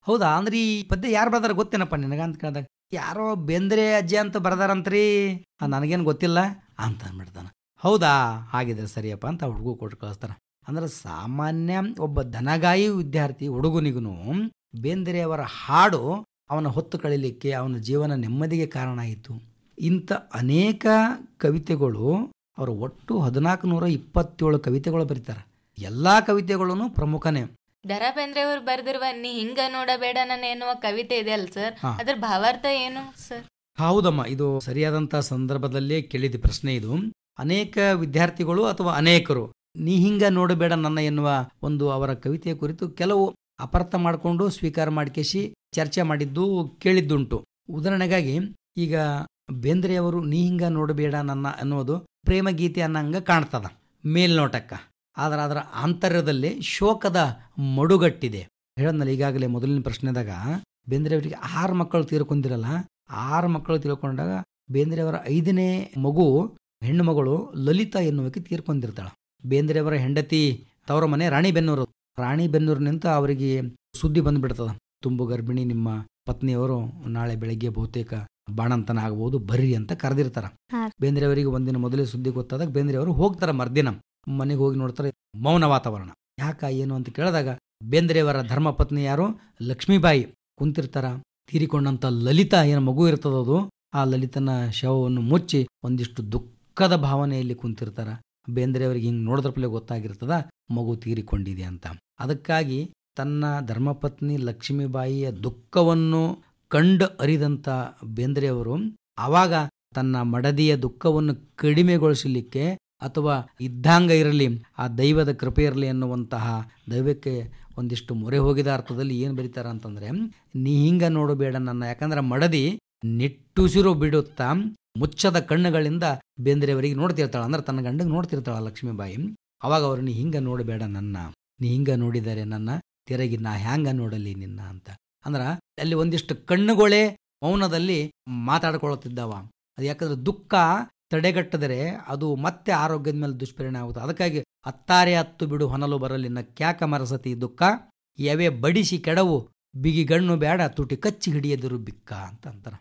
ಹೌದಾ, ಅಂದ್ರೆ ಈ ಪದ್ಯ ಯಾರು ಬರ್ದಾರ ಗೊತ್ತೇನಪ್ಪ ನಿನಗ ಅಂತ ಕೇಳಿದಾಗ, ಯಾರೋ ಬೇಂದ್ರೆ ಅಜ್ಜ ಅಂತ ಬರ್ದಾರಂತ್ರಿ, ನನಗೇನು ಗೊತ್ತಿಲ್ಲ ಅಂತ ಅಂದ್ಬಿಡ್ತಾನೆ. ಹೌದಾ, ಹಾಗಿದ್ರೆ ಸರಿಯಪ್ಪ ಅಂತ ಹುಡುಗ ಕೊಟ್ಟು ಕಳಿಸ್ತಾನೆ. ಅಂದ್ರೆ ಸಾಮಾನ್ಯ ಒಬ್ಬ ಧನಗಾಯಿ ವಿದ್ಯಾರ್ಥಿ ಹುಡುಗನಿಗೂ ಬೇಂದ್ರೆಯವರ ಹಾಡು ಅವನ ಹೊತ್ತು ಕಳೀಲಿಕ್ಕೆ, ಅವನ ಜೀವನ ನೆಮ್ಮದಿಗೆ ಕಾರಣ ಆಯಿತು. ಇಂಥ ಅನೇಕ ಕವಿತೆಗಳು, ಅವರು ಒಟ್ಟು 1427 ಕವಿತೆಗಳು ಬರೀತಾರೆ. ಎಲ್ಲ ಕವಿತೆಗಳೂ ಪ್ರಮುಖನೇ. ದ.ರಾ ಬೇಂದ್ರೆ ಅವರು ಬರೆದಿರುವ ನೀ ಹಿಂಗ ನೋಡಬೇಡ ನನ್ನ ಎನ್ನುವ ಕವಿತೆ ಇದೆ ಅಲ್ಲ ಸರ್, ಅದ್ರ ಭಾವಾರ್ಥ ಏನು ಸರ್? ಹೌದಮ್ಮ, ಇದು ಸರಿಯಾದಂಥ ಸಂದರ್ಭದಲ್ಲೇ ಕೇಳಿದ ಪ್ರಶ್ನೆ ಇದು. ಅನೇಕ ವಿದ್ಯಾರ್ಥಿಗಳು ಅಥವಾ ಅನೇಕರು ನೀ ಹಿಂಗ ನೋಡಬೇಡ ನನ್ನ ಎನ್ನುವ ಒಂದು ಅವರ ಕವಿತೆಯ ಕುರಿತು ಕೆಲವು ಅಪಾರ್ಥ ಮಾಡಿಕೊಂಡು ಸ್ವೀಕಾರ ಮಾಡಿಕೇಸಿ ಚರ್ಚೆ ಮಾಡಿದ್ದು ಕೇಳಿದ್ದುಂಟು. ಉದಾಹರಣೆಗಾಗಿ ಈಗ ಬೇಂದ್ರೆಯವರು ನೀ ಹಿಂಗ ನೋಡಬೇಡ ನನ್ನ ಅನ್ನೋದು ಪ್ರೇಮ ಗೀತೆ ಅನ್ನಂಗ ಕಾಣ್ತದ ಮೇಲ್ನೋಟಕ್ಕ, ಆದ್ರೆ ಅದರ ಆಂತರ್ಯದಲ್ಲಿ ಶೋಕದ ಮಡುಗಟ್ಟಿದೆ. ಹೇಳದ್ನಲ್ಲ ಈಗಾಗಲೇ ಮೊದಲಿನ ಪ್ರಶ್ನೆದಾಗ, ಬೇಂದ್ರೆಯವರಿಗೆ 6 ಮಕ್ಕಳು ತೀರ್ಕೊಂಡಿರಲ್ಲ. 6 ಮಕ್ಕಳು ತಿಳ್ಕೊಂಡಾಗ ಬೇಂದ್ರೆಯವರ 5ನೇ ಮಗು ಹೆಣ್ಣು ಮಗಳು ಲಲಿತಾ ಎನ್ನುವಕ್ಕೆ ತೀರ್ಕೊಂಡಿರ್ತಾಳೆ. ಬೇಂದ್ರೆಯವರ ಹೆಂಡತಿ ತವರ ಮನೆ ರಾಣಿಬೆನ್ನೂರು. ರಾಣಿಬೆನ್ನೂರಿನಿಂದ ಅವರಿಗೆ ಸುದ್ದಿ ಬಂದ್ಬಿಡ್ತದ, ತುಂಬು ಗರ್ಭಿಣಿ ನಿಮ್ಮ ಪತ್ನಿಯವರು, ನಾಳೆ ಬೆಳಗ್ಗೆ ಬಹುತೇಕ ಬಾಣಂತನ ಆಗಬಹುದು, ಬರ್ರಿ ಅಂತ ಕರೆದಿರ್ತಾರ. ಬೇಂದ್ರೆಯವರಿಗೆ ಒಂದಿನ ಮೊದಲೇ ಸುದ್ದಿ ಗೊತ್ತಾದಾಗ ಬೇಂದ್ರೆಯವರು ಹೋಗ್ತಾರ. ಮರ್ದಿನ ಮನೆಗೆ ಹೋಗಿ ನೋಡ್ತಾರೆ, ಮೌನ ವಾತಾವರಣ. ಯಾಕ ಏನು ಅಂತ ಕೇಳಿದಾಗ ಬೇಂದ್ರೆಯವರ ಧರ್ಮಪತ್ನಿ ಯಾರು, ಲಕ್ಷ್ಮೀಬಾಯಿ ಕುಂತಿರ್ತಾರ. ತೀರಿಕೊಂಡಂತ ಲಲಿತಾ ಏನು ಮಗು ಇರ್ತದದು, ಆ ಲಲಿತನ ಶವವನ್ನು ಮುಚ್ಚಿ ಒಂದಿಷ್ಟು ದುಃಖದ ಭಾವನೆಯಲ್ಲಿ ಕುಂತಿರ್ತಾರ. ಬೇಂದ್ರೆಯವರಿಗೆ ಹಿಂಗೆ ನೋಡಿದ್ರಪ್ಲೆ ಗೊತ್ತಾಗಿರ್ತದ ಮಗು ತೀರಿಕೊಂಡಿದೆ ಅಂತ. ಅದಕ್ಕಾಗಿ ತನ್ನ ಧರ್ಮಪತ್ನಿ ಲಕ್ಷ್ಮೀಬಾಯಿಯ ದುಃಖವನ್ನು ಕಂಡು ಅರಿದಂಥ ಬೇಂದ್ರೆಯವರು ಆವಾಗ ತನ್ನ ಮಡದಿಯ ದುಃಖವನ್ನು ಕಡಿಮೆಗೊಳಿಸಲಿಕ್ಕೆ, ಅಥವಾ ಇದ್ದಂಗ ಇರಲಿ, ಆ ದೈವದ ಕೃಪೆ ಇರಲಿ ಅನ್ನುವಂತಹ ದೈವಕ್ಕೆ ಒಂದಿಷ್ಟು ಮೊರೆ ಹೋಗಿದ ಅರ್ಥದಲ್ಲಿ ಏನು ಬರೀತಾರ ಅಂತಂದ್ರೆ, ನೀ ಹಿಂಗ ನೋಡಬೇಡ ನನ್ನ, ಯಾಕಂದ್ರೆ ಮಡದಿ ನಿಟ್ಟುಸಿರು ಬಿಡುತ್ತಾ ಮುಚ್ಚದ ಕಣ್ಣುಗಳಿಂದ ಬೇಂದ್ರೆಯವರಿಗೆ ನೋಡ್ತಿರ್ತಾಳ. ಅಂದ್ರೆ ತನ್ನ ಗಂಡಗೆ ನೋಡ್ತಿರ್ತಾಳ ಲಕ್ಷ್ಮೀಬಾಯಿ. ಅವಾಗ ಅವರು ನೀ ಹಿಂಗ ನೋಡಬೇಡ ನನ್ನ, ನೀ ಹಿಂಗ ನೋಡಿದರೆ ನನ್ನ ತಿರಗಿ ನಾ ಹ್ಯಾಂಗ ನೋಡಲಿ ನಿನ್ನ ಅಂತ. ಅಂದ್ರ ಅಲ್ಲಿ ಒಂದಿಷ್ಟು ಕಣ್ಣುಗಳೇ ಮೌನದಲ್ಲಿ ಮಾತಾಡ್ಕೊಳ್ತಿದ್ದಾವ. ಅದು ಯಾಕಂದ್ರೆ ದುಃಖ ತಡೆಗಟ್ಟಿದರೆ ಅದು ಮತ್ತೆ ಆರೋಗ್ಯದ ಮೇಲೆ ದುಷ್ಪರಿಣಾಮ ಆಗುತ್ತೆ. ಅದಕ್ಕಾಗಿ ಅತ್ತಾರೆ ಹತ್ತು ಬಿಡು ಹೊನಲು ಬರಲಿ ಕ್ಯಾಕ ಮರಸತಿ ದುಃಖ, ಯಾವೇ ಬಡಿಸಿ ಕೆಡವು ಬಿಗಿ ಗಣ್ಣು ಬೇಡ ತುಟಿ ಕಚ್ಚಿ ಹಿಡಿಯದಿರು ಬಿಕ್ಕ ಅಂತ ಅಂತಾರ.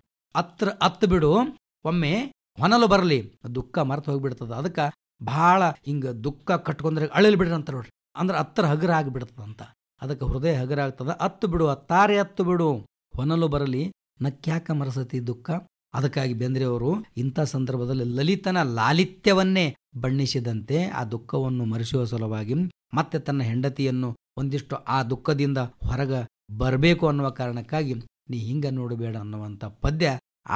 ಹತ್ತು ಬಿಡು, ಒಮ್ಮೆ ಹೊನಲು ಬರಲಿ, ದುಃಖ ಮರೆತು ಹೋಗ್ಬಿಡ್ತದ. ಅದಕ್ಕೆ ಬಹಳ ಹಿಂಗ ದುಃಖ ಕಟ್ಕೊಂಡ್ರೆ ಅಳಲ್ ಬಿಡ್ರಿ ಅಂತ ನೋಡ್ರಿ, ಅಂದ್ರೆ ಹತ್ತರ ಹಗುರ ಆಗಿಬಿಡ್ತದಂತ. ಅದಕ್ಕೆ ಹೃದಯ ಹಗುರ ಆಗ್ತದ. ಹತ್ತು ಬಿಡು, ಅತ್ತಾರೆ ಹತ್ತು ಬಿಡು, ಹೊನಲು ಬರಲಿ ನಕ್ಯಾಕ ಮರಸತಿ ದುಃಖ. ಅದಕ್ಕಾಗಿ ಬೇಂದ್ರೆಯವರು ಇಂಥ ಸಂದರ್ಭದಲ್ಲಿ ಲಲಿತನ ಲಾಲಿತ್ಯವನ್ನೇ ಬಣ್ಣಿಸಿದಂತೆ ಆ ದುಃಖವನ್ನು ಮರೆಸುವ ಸಲುವಾಗಿ ಮತ್ತೆ ತನ್ನ ಹೆಂಡತಿಯನ್ನು ಒಂದಿಷ್ಟು ಆ ದುಃಖದಿಂದ ಹೊರಗ ಬರಬೇಕು ಅನ್ನುವ ಕಾರಣಕ್ಕಾಗಿ ನೀ ಹಿಂಗ ನೋಡಬೇಡ ಅನ್ನುವಂಥ ಪದ್ಯ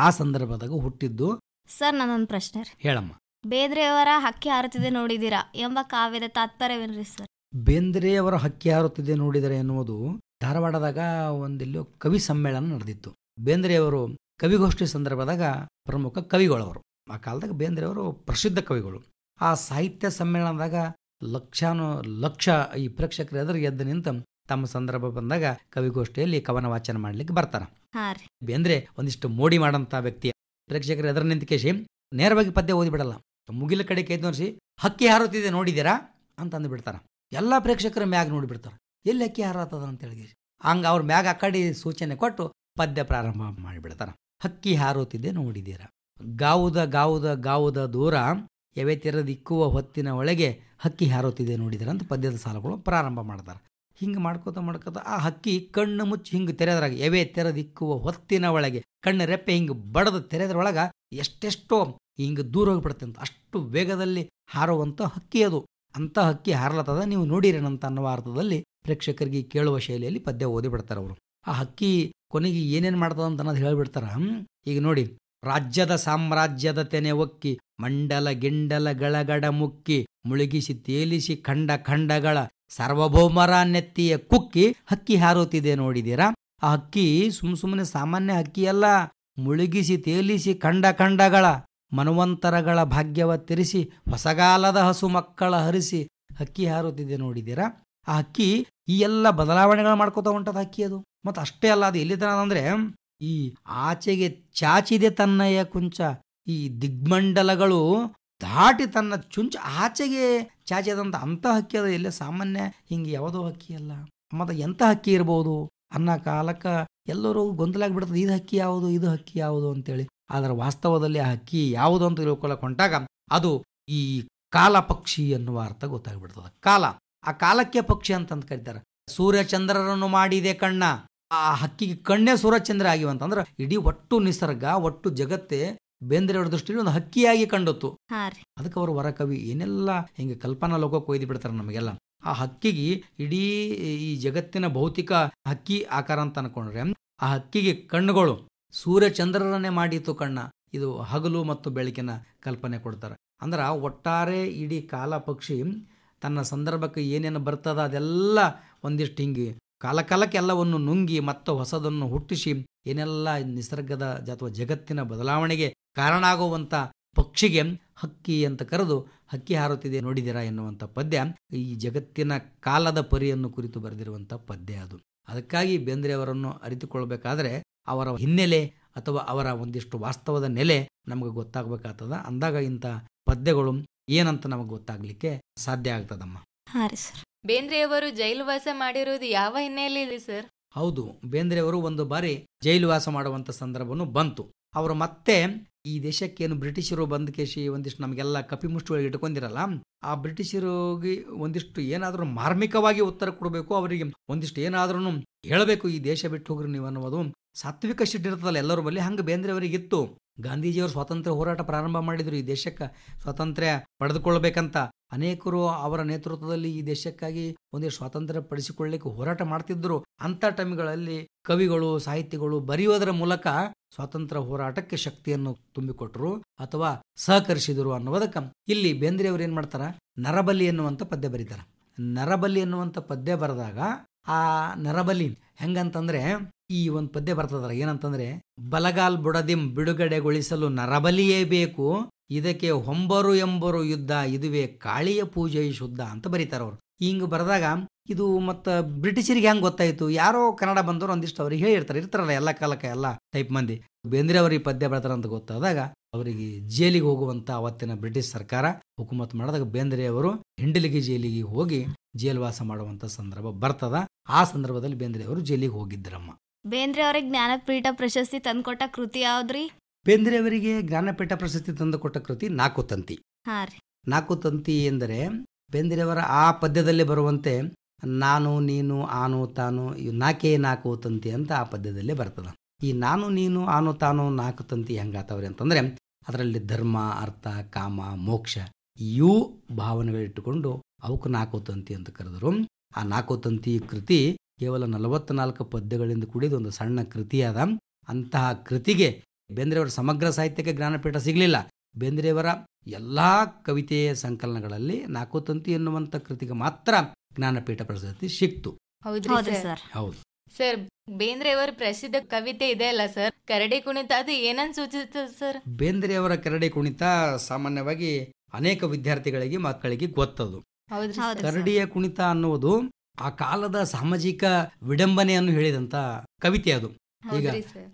ಆ ಸಂದರ್ಭದಾಗ ಹುಟ್ಟಿದ್ದು. ಸರ್, ನನ್ನೊಂದು ಪ್ರಶ್ನೆ ರೀ. ಹೇಳಮ್ಮ. ಬೇಂದ್ರೆಯವರ ಹಕ್ಕಿ ಹಾರುತ್ತಿದೆ ನೋಡಿದೀರಾ ಎಂಬ ಕಾವ್ಯದ ತಾತ್ಪರ್ಯವೇನ್ರಿ ಸರ್? ಬೇಂದ್ರೆಯವರ ಹಕ್ಕಿ ಹಾರುತ್ತಿದೆ ನೋಡಿದರೆ ಎನ್ನುವುದು ಧಾರವಾಡದಾಗ ಒಂದೆಲ್ಲೋ ಕವಿ ಸಮ್ಮೇಳನ ನಡೆದಿತ್ತು. ಬೇಂದ್ರೆಯವರು ಕವಿಗೋಷ್ಠಿ ಸಂದರ್ಭದಾಗ ಪ್ರಮುಖ ಕವಿಗಳವರು. ಆ ಕಾಲದಾಗ ಬೇಂದ್ರೆಯವರು ಪ್ರಸಿದ್ಧ ಕವಿಗಳು. ಆ ಸಾಹಿತ್ಯ ಸಮ್ಮೇಳನದಾಗ ಲಕ್ಷ ಈ ಪ್ರೇಕ್ಷಕರು ಎದುರಿಗೆ ಎದ್ದು ನಿಂತ ತಮ್ಮ ಸಂದರ್ಭ ಬಂದಾಗ ಕವಿಗೋಷ್ಠಿಯಲ್ಲಿ ಕವನ ವಾಚನ ಮಾಡ್ಲಿಕ್ಕೆ ಬರ್ತಾರ. ಬೇಂದ್ರೆ ಒಂದಿಷ್ಟು ಮೋಡಿ ಮಾಡಂತ ವ್ಯಕ್ತಿ. ಪ್ರೇಕ್ಷಕರು ಎದುರು ನಿಂತ ಕೇಶಿ ನೇರವಾಗಿ ಪದ್ಯ ಓದಿ ಬಿಡಲ್ಲ, ಮುಗಿಲ ಕಡೆ ಕೈ ತೋರಿಸಿ ಹಕ್ಕಿ ಹಾರುತ್ತಿದೆ ನೋಡಿದ್ದೀರಾ ಅಂತ ಅಂದ್ಬಿಡ್ತಾರ. ಎಲ್ಲಾ ಪ್ರೇಕ್ಷಕರ ಮ್ಯಾಗ ನೋಡಿಬಿಡ್ತಾರ, ಎಲ್ಲಿ ಹಕ್ಕಿ ಹಾರತ್ತದ ಅಂತ ಹೇಳಿ. ಹಂಗ ಅವ್ರ ಮ್ಯಾಗ ಆ ಕಡೆ ಸೂಚನೆ ಕೊಟ್ಟು ಪದ್ಯ ಪ್ರಾರಂಭ ಮಾಡಿಬಿಡ್ತಾರ. ಹಕ್ಕಿ ಹಾರುತ್ತಿದೆ ನೋಡಿದ್ದೀರಾ, ಗಾವುದ ಗಾವುದ ಗಾವುದ ದೂರ ಎವೆ ತೆರೆದಿಕ್ಕುವ ಹೊತ್ತಿನ ಒಳಗೆ ಹಕ್ಕಿ ಹಾರುತ್ತಿದೆ ನೋಡಿದಿರ ಅಂತ ಪದ್ಯದ ಸಾಲುಗಳು ಪ್ರಾರಂಭ ಮಾಡ್ತಾರೆ. ಹಿಂಗೆ ಮಾಡ್ಕೋತ ಆ ಹಕ್ಕಿ ಕಣ್ಣು ಮುಚ್ಚಿ ಹಿಂಗೆ ತೆರೆದ್ರಾಗ ಎವೆ ತೆರೆದಿಕ್ಕುವ ಹೊತ್ತಿನ ಒಳಗೆ ಕಣ್ಣು ರೆಪ್ಪೆ ಹಿಂಗೆ ಬಡದು ತೆರೆದ್ರೊಳಗ ಎಷ್ಟೆಷ್ಟೋ ಹಿಂಗೆ ದೂರ ಹೋಗಿಬಿಡುತ್ತೆ ಅಂತ, ಅಷ್ಟು ವೇಗದಲ್ಲಿ ಹಾರುವಂಥ ಹಕ್ಕಿ ಅದು. ಅಂಥ ಹಕ್ಕಿ ಹಾರಲತ್ತದ, ನೀವು ನೋಡಿರೇನಂತ ಅನ್ನುವ ಅರ್ಥದಲ್ಲಿ ಪ್ರೇಕ್ಷಕರಿಗೆ ಕೇಳುವ ಶೈಲಿಯಲ್ಲಿ ಪದ್ಯ ಓದಿ ಬಿಡ್ತಾರೆ ಅವರು. ಆ ಹಕ್ಕಿ ಕೊನೆಗೆ ಏನೇನು ಮಾಡ್ತದ ಅಂತ ಅನ್ನೋದು ಹೇಳಿಬಿಡ್ತಾರ. ಈಗ ನೋಡಿ, ರಾಜ್ಯದ ಸಾಮ್ರಾಜ್ಯದ ತೆನೆ ಒಕ್ಕಿ ಮಂಡಲ ಗಿಂಡಲ ಗಳಗಡ ಮುಕ್ಕಿ ಮುಳುಗಿಸಿ ತೇಲಿಸಿ ಖಂಡಗಳ ಸಾರ್ವಭೌಮರ ನೆತ್ತಿಯ ಕುಕ್ಕಿ ಹಕ್ಕಿ ಹಾರುತ್ತಿದೆ ನೋಡಿದೀರಾ. ಆ ಹಕ್ಕಿ ಸುಮ್ಮನೆ ಸಾಮಾನ್ಯ ಹಕ್ಕಿ ಅಲ್ಲ, ಮುಳುಗಿಸಿ ತೇಲಿಸಿ ಕಂಡ ಕಂಡಗಳ ಮನವಂತರಗಳ ಭಾಗ್ಯವ ತಿರಿಸಿ ಹೊಸಗಾಲದ ಹಸು ಮಕ್ಕಳ ಹರಿಸಿ ಹಕ್ಕಿ ಹಾರುತ್ತಿದೆ ನೋಡಿದ್ದೀರಾ. ಆ ಹಕ್ಕಿ ಈ ಎಲ್ಲ ಬದಲಾವಣೆಗಳು ಮಾಡ್ಕೋತಾ ಹೊಂಟದ ಹಕ್ಕಿ ಅದು. ಮತ್ತು ಅಷ್ಟೇ ಅಲ್ಲ, ಅದು ಎಲ್ಲಿ ತನ ಅಂದ್ರೆ ಈ ಆಚೆಗೆ ಚಾಚಿದೆ ತನ್ನಯ ಕುಂಚ, ಈ ದಿಗ್ಮಂಡಲಗಳು ದಾಟಿ ತನ್ನ ಚುಂಚ ಆಚೆಗೆ ಚಾಚಿದಂತ ಅಂತ ಹಕ್ಕಿ ಅದು. ಎಲ್ಲೇ ಸಾಮಾನ್ಯ ಹಿಂಗೆ ಯಾವುದೋ ಹಕ್ಕಿ ಅಲ್ಲ. ಮತ್ತು ಎಂಥ ಹಕ್ಕಿ ಇರ್ಬೋದು ಅನ್ನೋ ಕಾಲಕ್ಕೆ ಎಲ್ಲರೂ ಗೊಂದಲ ಆಗ್ಬಿಡ್ತದೆ, ಇದು ಹಕ್ಕಿ ಯಾವುದು, ಇದು ಹಕ್ಕಿ ಯಾವುದು ಅಂತೇಳಿ. ಆದರೆ ವಾಸ್ತವದಲ್ಲಿ ಆ ಹಕ್ಕಿ ಯಾವುದು ಅಂತ ತಿಳ್ಕೊಳ್ಳೋಕೆ ಹೊಂಟಾಗ ಅದು ಈ ಕಾಲ ಪಕ್ಷಿ ಅನ್ನುವ ಅರ್ಥ ಗೊತ್ತಾಗ್ಬಿಡ್ತದೆ. ಕಾಲ, ಆ ಕಾಲಕ್ಕೆ ಪಕ್ಷಿ ಅಂತಂತ ಕರೀತಾರೆ. ಸೂರ್ಯಚಂದ್ರರನ್ನು ಮಾಡಿದೆ ಕಣ್ಣ, ಆ ಹಕ್ಕಿಗೆ ಕಣ್ಣೇ ಸೂರ್ಯಚಂದ್ರ ಆಗಿವಂತಂದ್ರೆ ಇಡೀ ಒಟ್ಟು ನಿಸರ್ಗ, ಒಟ್ಟು ಜಗತ್ತೇ ಬೇಂದ್ರೆಯವರ ದೃಷ್ಟಿಯಲ್ಲಿ ಒಂದು ಹಕ್ಕಿಯಾಗಿ ಕಂಡತ್ತು. ಅದಕ್ಕೆ ಅವರು ವರಕವಿ ಏನೆಲ್ಲ ಹಿಂಗೆ ಕಲ್ಪನಾ ಲೋಕಕ್ಕೆ ಒಯ್ದು ಬಿಡ್ತಾರೆ ನಮಗೆಲ್ಲ. ಆ ಹಕ್ಕಿಗೆ ಇಡೀ ಈ ಜಗತ್ತಿನ ಭೌತಿಕ ಹಕ್ಕಿ ಆಕಾರ ಅಂತ ಅನ್ಕೊಂಡ್ರೆ, ಆ ಹಕ್ಕಿಗೆ ಕಣ್ಣುಗಳು ಸೂರ್ಯಚಂದ್ರರನ್ನೇ ಮಾಡಿತ್ತು ಕಣ್ಣ. ಇದು ಹಗಲು ಮತ್ತು ಬೆಳಕಿನ ಕಲ್ಪನೆ ಕೊಡ್ತಾರೆ. ಅಂದ್ರೆ ಒಟ್ಟಾರೆ ಇಡೀ ಕಾಲ ಪಕ್ಷಿ ತನ್ನ ಸಂದರ್ಭಕ್ಕೆ ಏನೇನು ಬರ್ತದ ಅದೆಲ್ಲ ಒಂದಿಷ್ಟು ಹಿಂಗೆ ಕಾಲಕಾಲಕ್ಕೆ ಎಲ್ಲವನ್ನು ನುಂಗಿ ಮತ್ತು ಹೊಸದನ್ನು ಹುಟ್ಟಿಸಿ ಏನೆಲ್ಲ ನಿಸರ್ಗದ ಅಥವಾ ಜಗತ್ತಿನ ಬದಲಾವಣೆಗೆ ಕಾರಣ ಆಗುವಂಥ ಪಕ್ಷಿಗೆ ಹಕ್ಕಿ ಅಂತ ಕರೆದು ಹಕ್ಕಿ ಹಾರುತ್ತಿದೆ ನೋಡಿದಿರಾ ಎನ್ನುವಂಥ ಪದ್ಯ ಈ ಜಗತ್ತಿನ ಕಾಲದ ಪರಿಯನ್ನು ಕುರಿತು ಬರೆದಿರುವಂಥ ಪದ್ಯ ಅದು. ಅದಕ್ಕಾಗಿ ಬೇಂದ್ರೆಯವರನ್ನು ಅರಿತುಕೊಳ್ಬೇಕಾದ್ರೆ ಅವರ ಹಿನ್ನೆಲೆ ಅಥವಾ ಅವರ ಒಂದಿಷ್ಟು ವಾಸ್ತವದ ನೆಲೆ ನಮಗೆ ಗೊತ್ತಾಗಬೇಕಾಗ್ತದ. ಅಂದಾಗ ಇಂಥ ಪದ್ಯಗಳು ಏನಂತ ನಮಗೆ ಗೊತ್ತಾಗ್ಲಿಕ್ಕೆ ಸಾಧ್ಯ ಆಗ್ತದಮ್ಮ. ಬೇಂದ್ರೆಯವರು ಜೈಲು ವಾಸ ಮಾಡಿರೋದು ಯಾವ ಹಿನ್ನೆಲೆಯಲ್ಲಿ ಸರ್? ಹೌದು, ಬೇಂದ್ರೆಯವರು ಒಂದು ಬಾರಿ ಜೈಲು ವಾಸ ಮಾಡುವಂಥ ಸಂದರ್ಭನೂ ಬಂತು. ಅವರು ಮತ್ತೆ ಈ ದೇಶಕ್ಕೇನು ಬ್ರಿಟಿಷರು ಬಂದ ಕೇಶಿ ಒಂದಿಷ್ಟು ನಮಗೆಲ್ಲ ಕಪಿಮುಷ್ಟಿಯೊಳಗೆ ಇಟ್ಕೊಂಡಿರಲ್ಲ, ಆ ಬ್ರಿಟಿಷರಿಗೆ ಒಂದಿಷ್ಟು ಏನಾದರೂ ಮಾರ್ಮಿಕವಾಗಿ ಉತ್ತರ ಕೊಡಬೇಕು, ಅವರಿಗೆ ಒಂದಿಷ್ಟು ಏನಾದ್ರೂ ಹೇಳಬೇಕು, ಈ ದೇಶ ಬಿಟ್ಟು ಹೋಗ್ರಿ ನೀವು ಅನ್ನೋದು ಸಾತ್ವಿಕ ಶಿಟ್ ಇರ್ತದಲ್ಲ ಎಲ್ಲರ ಬಳಿ. ಹಂಗೆ ಬೇಂದ್ರೆಯವರಿಗಿತ್ತು. ಗಾಂಧೀಜಿಯವರು ಸ್ವಾತಂತ್ರ್ಯ ಹೋರಾಟ ಪ್ರಾರಂಭ ಮಾಡಿದ್ರು, ಈ ದೇಶಕ್ಕೆ ಸ್ವಾತಂತ್ರ್ಯ ಪಡೆದುಕೊಳ್ಬೇಕಂತ. ಅನೇಕರು ಅವರ ನೇತೃತ್ವದಲ್ಲಿ ಈ ದೇಶಕ್ಕಾಗಿ ಒಂದಿಷ್ಟು ಸ್ವಾತಂತ್ರ್ಯ ಪಡಿಸಿಕೊಳ್ಳಲಿಕ್ಕೆ ಹೋರಾಟ ಮಾಡ್ತಿದ್ರು. ಅಂಥ ಟೈಮ್ಗಳಲ್ಲಿ ಕವಿಗಳು, ಸಾಹಿತಿಗಳು ಬರೆಯುವುದರ ಮೂಲಕ ಸ್ವಾತಂತ್ರ್ಯ ಹೋರಾಟಕ್ಕೆ ಶಕ್ತಿಯನ್ನು ತುಂಬಿಕೊಟ್ರು ಅಥವಾ ಸಹಕರಿಸಿದರು ಅನ್ನೋದಕ್ಕೆ ಇಲ್ಲಿ ಬೇಂದ್ರೆಯವರು ಏನ್ ಮಾಡ್ತಾರ, ನರಬಲಿ ಎನ್ನುವಂಥ ಪದ್ಯ ಬರೀತಾರೆ. ನರಬಲಿ ಎನ್ನುವಂಥ ಪದ್ಯ ಬರೆದಾಗ ಆ ನರಬಲಿ ಹೆಂಗಂತಂದ್ರೆ ಈ ಒಂದು ಪದ್ಯ ಬರ್ತದ ಏನಂತಂದ್ರೆ, ಬಲಗಾಲ್ ಬುಡದಿಂ ಬಿಡುಗಡೆಗೊಳಿಸಲು ನರಬಲಿಯೇ ಬೇಕು, ಇದಕ್ಕೆ ಹೊಂಬರು ಎಂಬರು ಯುದ್ಧ, ಇದುವೇ ಕಾಳಿಯ ಪೂಜೆ ಶುದ್ಧ ಅಂತ ಬರೀತಾರೆ ಅವರು. ಹಿಂಗೆ ಬರೆದಾಗ ಇದು ಮತ್ತು ಬ್ರಿಟಿಷರಿಗೆ ಹೆಂಗೆ ಗೊತ್ತಾಯಿತು, ಯಾರೋ ಕನ್ನಡ ಬಂದವರು ಒಂದಿಷ್ಟು ಅವ್ರಿಗೆ ಇರ್ತಾರಲ್ಲ ಎಲ್ಲ ಕಾಲಕ್ಕೆ ಎಲ್ಲ ಟೈಪ್ ಮಂದಿ. ಬೇಂದ್ರೆ ಅವರು ಈ ಪದ್ಯ ಬರ್ತಾರ ಅಂತ ಗೊತ್ತಾದಾಗ ಅವರಿಗೆ ಜೈಲಿಗೆ ಹೋಗುವಂತ ಅವತ್ತಿನ ಬ್ರಿಟಿಷ್ ಸರ್ಕಾರ ಹುಕುಮತ್ ಮಾಡಿದಾಗ ಬೇಂದ್ರೆ ಅವರು ಹಿಂಡಲಿಗೆ ಜೈಲಿಗೆ ಹೋಗಿ ಜೈಲ್ವಾಸ ಮಾಡುವಂತ ಸಂದರ್ಭ ಬರ್ತದ. ಆ ಸಂದರ್ಭದಲ್ಲಿ ಬೇಂದ್ರೆ ಅವರು ಜೈಲಿಗೆ ಹೋಗಿದ್ದರಮ್ಮ. ಬೇಂದ್ರೆ ಅವರಿಗೆ ಜ್ಞಾನಪೀಠ ಪ್ರಶಸ್ತಿ ತಂದುಕೊಟ್ಟ ಕೃತಿ ಯಾವ್ದ್ರಿ? ಬೇಂದ್ರೆ ಅವರಿಗೆ ಜ್ಞಾನಪೀಠ ಪ್ರಶಸ್ತಿ ತಂದುಕೊಟ್ಟ ಕೃತಿ ನಾಲ್ಕು ತಂತಿ. ನಾಲ್ಕು ತಂತಿ ಎಂದರೆ ಬೇಂದ್ರೆಯವರ ಆ ಪದ್ಯದಲ್ಲಿ ಬರುವಂತೆ ನಾನು, ನೀನು, ಆನು, ತಾನು, ಇವು ನಾಲ್ಕೇ ನಾಲ್ಕು ತಂತಿ ಅಂತ ಆ ಪದ್ಯದಲ್ಲೇ ಬರ್ತದ. ಈ ನಾನು, ನೀನು, ಆನು, ತಾನು ನಾಲ್ಕು ತಂತಿ ಹೆಂಗಾತವ್ರಿ ಅಂತಂದ್ರೆ ಅದರಲ್ಲಿ ಧರ್ಮ, ಅರ್ಥ, ಕಾಮ, ಮೋಕ್ಷ ಇವು ಭಾವನೆಗಳಿಟ್ಟುಕೊಂಡು ಅವಕ್ಕೆ ನಾಲ್ಕು ತಂತಿ ಅಂತ ಕರೆದರು. ಆ ನಾಲ್ಕು ತಂತಿ ಕೃತಿ ಕೇವಲ 44 ಪದ್ಯಗಳಿಂದ ಕೂಡಿದ ಒಂದು ಸಣ್ಣ ಕೃತಿಯಾದ. ಅಂತಹ ಕೃತಿಗೆ ಬೇಂದ್ರೆಯವರ ಸಮಗ್ರ ಸಾಹಿತ್ಯಕ್ಕೆ ಜ್ಞಾನಪೀಠ ಸಿಗಲಿಲ್ಲ. ಬೇಂದ್ರೆಯವರ ಎಲ್ಲಾ ಕವಿತೆಯ ಸಂಕಲನಗಳಲ್ಲಿ ನಾಲ್ಕು ತಂತಿ ಎನ್ನುವಂತ ಕೃತಿಗೆ ಮಾತ್ರ ಜ್ಞಾನಪೀಠ ಪ್ರಶಸ್ತಿ ಸಿಕ್ತು. ಹೌದು ಸರ್. ಬೇಂದ್ರೆಯವರ ಪ್ರಸಿದ್ಧ ಕವಿತೆ ಇದೆ ಅಲ್ಲ ಸರ್, ಕರಡಿ ಕುಣಿತ, ಅದು ಏನನ್ನು ಸೂಚಿಸುತ್ತದೆ ಸರ್? ಬೇಂದ್ರೆಯವರ ಕರಡಿ ಕುಣಿತ ಸಾಮಾನ್ಯವಾಗಿ ಅನೇಕ ವಿದ್ಯಾರ್ಥಿಗಳಿಗೆ ಮಕ್ಕಳಿಗೆ ಗೊತ್ತದು. ಕರಡಿಯ ಕುಣಿತ ಅನ್ನುವುದು ಆ ಕಾಲದ ಸಾಮಾಜಿಕ ವಿಡಂಬನೆಯನ್ನು ಹೇಳಿದಂತ ಕವಿತೆ ಅದು. ಈಗ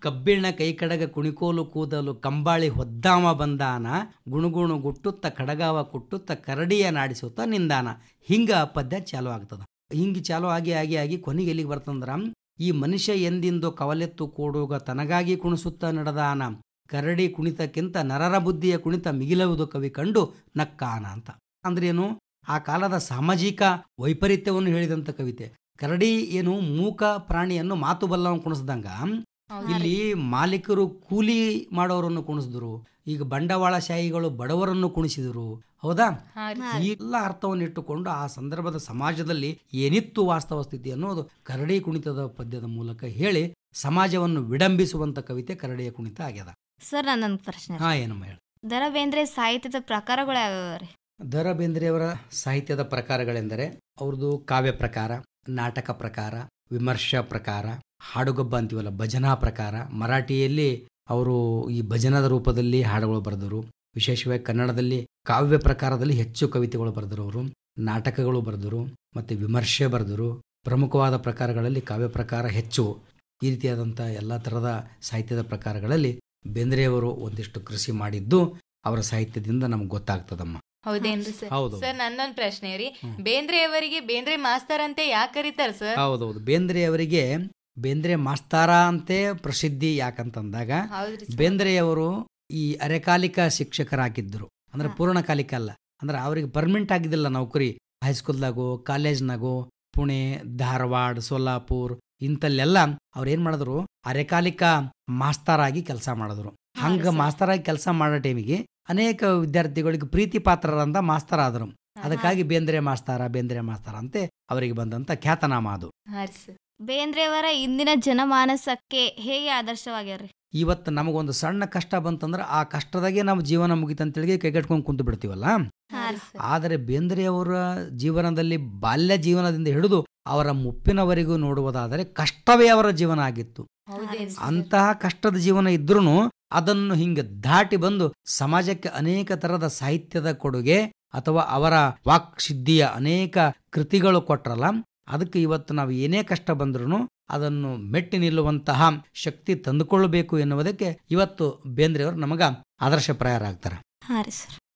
ಕಬ್ಬಿಣ ಕೈ ಕಡಗ ಕುಣಿಕೋಲು ಕೂದಲು ಕಂಬಾಳಿ ಹೊದ್ದಾಮ ಬಂದಾನ, ಗುಣಗುಣು ಗುಟ್ಟುತ್ತ ಕಡಗಾವ ಕುಟ್ಟುತ್ತ ಕರಡಿಯ ನಾಡಿಸುತ್ತ ನಿಂದಾನ. ಹಿಂಗ ಪದ್ಯ ಚಾಲು ಆಗ್ತದ. ಹಿಂಗೆ ಚಾಲು ಆಗಿ ಕೊನೆಗೆ ಎಲ್ಲಿಗೆ ಬರ್ತಂದ್ರ, ಈ ಮನುಷ್ಯ ಎಂದಿಂದು ಕವಲೆತ್ತು ಕೂಡುಗ ತನಗಾಗಿ ಕುಣಿಸುತ್ತ ನಡೆದಾನ, ಕರಡಿ ಕುಣಿತಕ್ಕಿಂತ ನರರ ಬುದ್ಧಿಯ ಕುಣಿತ ಮಿಗಿಲುವುದು ಕವಿ ಕಂಡು ನಕ್ಕಾನ ಅಂತ. ಅಂದ್ರೇನು, ಆ ಕಾಲದ ಸಾಮಾಜಿಕ ವೈಪರೀತ್ಯವನ್ನು ಹೇಳಿದಂತ ಕವಿತೆ. ಕರಡಿ ಏನು ಮೂಕ ಪ್ರಾಣಿಯನ್ನು ಮಾತು ಬಲ್ಲವನ್ನು ಕುಣಿಸ್ದಂಗ ಇಲ್ಲಿ ಮಾಲೀಕರು ಕೂಲಿ ಮಾಡೋರನ್ನು ಕುಣಿಸಿದ್ರು, ಈಗ ಬಂಡವಾಳಶಾಹಿಗಳು ಬಡವರನ್ನು ಕುಣಿಸಿದರು. ಹೌದಾ? ಈ ಎಲ್ಲ ಅರ್ಥವನ್ನು ಇಟ್ಟುಕೊಂಡು ಆ ಸಂದರ್ಭದ ಸಮಾಜದಲ್ಲಿ ಏನಿತ್ತು ವಾಸ್ತವ ಸ್ಥಿತಿ ಅನ್ನೋದು ಕರಡಿ ಕುಣಿತದ ಪದ್ಯದ ಮೂಲಕ ಹೇಳಿ ಸಮಾಜವನ್ನು ವಿಡಂಬಿಸುವಂತ ಕವಿತೆ ಕರಡಿಯ ಕುಣಿತ ಆಗ್ಯದ. ಸರ್, ನನ್ನೊಂದು ಪ್ರಶ್ನೆ. ಏನಮ್ಮ ಹೇಳಿ. ದ ರಾ ಬೇಂದ್ರೆ ಸಾಹಿತ್ಯದ ಪ್ರಕಾರಗಳು ಯಾವ್ಯಾವ್ರಿ? ದ ರಾ ಬೇಂದ್ರೆಯವರ ಸಾಹಿತ್ಯದ ಪ್ರಕಾರಗಳೆಂದರೆ ಅವ್ರದ್ದು ಕಾವ್ಯ ಪ್ರಕಾರ, ನಾಟಕ ಪ್ರಕಾರ, ವಿಮರ್ಶಾ ಪ್ರಕಾರ, ಹಾಡುಗಬ್ಬ ಅಂತೀವಲ್ಲ ಭಜನಾ ಪ್ರಕಾರ, ಮರಾಠಿಯಲ್ಲಿ ಅವರು ಈ ಭಜನದ ರೂಪದಲ್ಲಿ ಹಾಡುಗಳು ಬರೆದರು. ವಿಶೇಷವಾಗಿ ಕನ್ನಡದಲ್ಲಿ ಕಾವ್ಯ ಪ್ರಕಾರದಲ್ಲಿ ಹೆಚ್ಚು ಕವಿತೆಗಳು ಬರೆದರು. ಅವರು ನಾಟಕಗಳು ಬರೆದರು ಮತ್ತು ವಿಮರ್ಶೆ ಬರೆದರು. ಪ್ರಮುಖವಾದ ಪ್ರಕಾರಗಳಲ್ಲಿ ಕಾವ್ಯ ಪ್ರಕಾರ ಹೆಚ್ಚು. ಈ ರೀತಿಯಾದಂಥ ಎಲ್ಲ ಥರದ ಸಾಹಿತ್ಯದ ಪ್ರಕಾರಗಳಲ್ಲಿ ಬೇಂದ್ರೆಯವರು ಒಂದಿಷ್ಟು ಕೃಷಿ ಮಾಡಿದ್ದು ಅವರ ಸಾಹಿತ್ಯದಿಂದ ನಮ್ಗೆ ಗೊತ್ತಾಗ್ತದಮ್ಮ. ಹೌದೇನ್ರಿ ಸರ್? ಹೌದು. ಸರ್ ನನ್ನೊಂದ್ ಪ್ರಶ್ನೆ ರೀ, ಬೇಂದ್ರೆಯವರಿಗೆ ಬೇಂದ್ರೆ ಮಾಸ್ತರ್ ಅಂತ ಯಾಕೆ ಕರೀತಾರ ಸರ್? ಹೌದೌದು, ಬೇಂದ್ರೆಯವರಿಗೆ ಬೇಂದ್ರೆ ಮಾಸ್ತಾರ ಅಂತೆ ಪ್ರಸಿದ್ಧಿ. ಯಾಕಂತಂದಾಗ ಹೌದ್ರಿ ಸರ್. ಬೇಂದ್ರೆಯವರು ಈ ಅರೆಕಾಲಿಕ ಶಿಕ್ಷಕರಾಗಿದ್ದರು. ಅಂದ್ರೆ ಪೂರ್ಣಕಾಲಿಕ ಅಲ್ಲ, ಅಂದ್ರೆ ಅವ್ರಿಗೆ ಪರ್ಮನೆಂಟ್ ಆಗಿದ್ದಿಲ್ಲ ನೌಕರಿ. ಹೈಸ್ಕೂಲ್ದಾಗೋ ಕಾಲೇಜ್ನಾಗೋ ಪುಣೆ, ಧಾರವಾಡ, ಸೋಲಾಪುರ್ ಇಂತಲ್ಲೆಲ್ಲ ಅವ್ರು ಏನ್ ಮಾಡಿದ್ರು, ಅರೆಕಾಲಿಕ ಮಾಸ್ತರಾಗಿ ಕೆಲಸ ಮಾಡಿದ್ರು. ಹಂಗ ಮಾಸ್ತರಾಗಿ ಕೆಲಸ ಮಾಡೋ ಟೈಮಿಗೆ ಅನೇಕ ವಿದ್ಯಾರ್ಥಿಗಳಿಗೆ ಪ್ರೀತಿ ಪಾತ್ರರಂತ ಮಾಸ್ತರ್ ಆದರು. ಅದಕ್ಕಾಗಿ ಬೇಂದ್ರೆ ಮಾಸ್ತಾರ ಬೇಂದ್ರೆ ಮಾಸ್ತಾರ ಅಂತೆ ಅವರಿಗೆ ಬಂದಂತ ಖ್ಯಾತನಾಮ ಅದು. ಬೇಂದ್ರೆಯವರ ಇಂದಿನ ಜನಮಾನಸಕ್ಕೆ ಹೇಗೆ ಆದರ್ಶವಾಗ್ಯಾರ್ರಿ? ಇವತ್ತು ನಮಗೊಂದು ಸಣ್ಣ ಕಷ್ಟ ಬಂತಂದ್ರೆ ಆ ಕಷ್ಟದಾಗೆ ನಾವು ಜೀವನ ಮುಗಿತಂತೇಳಿ ಕೈಗಟ್ಕೊಂಡು ಕುಂತು ಬಿಡ್ತೀವಲ್ಲ. ಆದರೆ ಬೇಂದ್ರೆಯವರ ಜೀವನದಲ್ಲಿ ಬಾಲ್ಯ ಜೀವನದಿಂದ ಹಿಡಿದು ಅವರ ಮುಪ್ಪಿನವರೆಗೂ ನೋಡುವುದಾದರೆ ಕಷ್ಟವೇ ಅವರ ಜೀವನ ಆಗಿತ್ತು. ಅಂತಹ ಕಷ್ಟದ ಜೀವನ ಇದ್ರೂ ಅದನ್ನು ಹಿಂಗೆ ದಾಟಿ ಬಂದು ಸಮಾಜಕ್ಕೆ ಅನೇಕ ತರದ ಸಾಹಿತ್ಯದ ಕೊಡುಗೆ ಅಥವಾ ಅವರ ವಾಕ್ ಸಿದ್ಧಿಯ ಅನೇಕ ಕೃತಿಗಳು ಕೊಟ್ರಲ್ಲ, ಅದಕ್ಕೆ ಇವತ್ತು ನಾವು ಏನೇ ಕಷ್ಟ ಬಂದ್ರೂ ಅದನ್ನು ಮೆಟ್ಟಿ ನಿಲ್ಲುವಂತಹ ಶಕ್ತಿ ತಂದುಕೊಳ್ಳಬೇಕು ಎನ್ನುವುದಕ್ಕೆ ಇವತ್ತು ಬೇಂದ್ರೆಯವರು ನಮಗ ಆದರ್ಶಪ್ರಾಯರಾಗ್ತಾರೆ.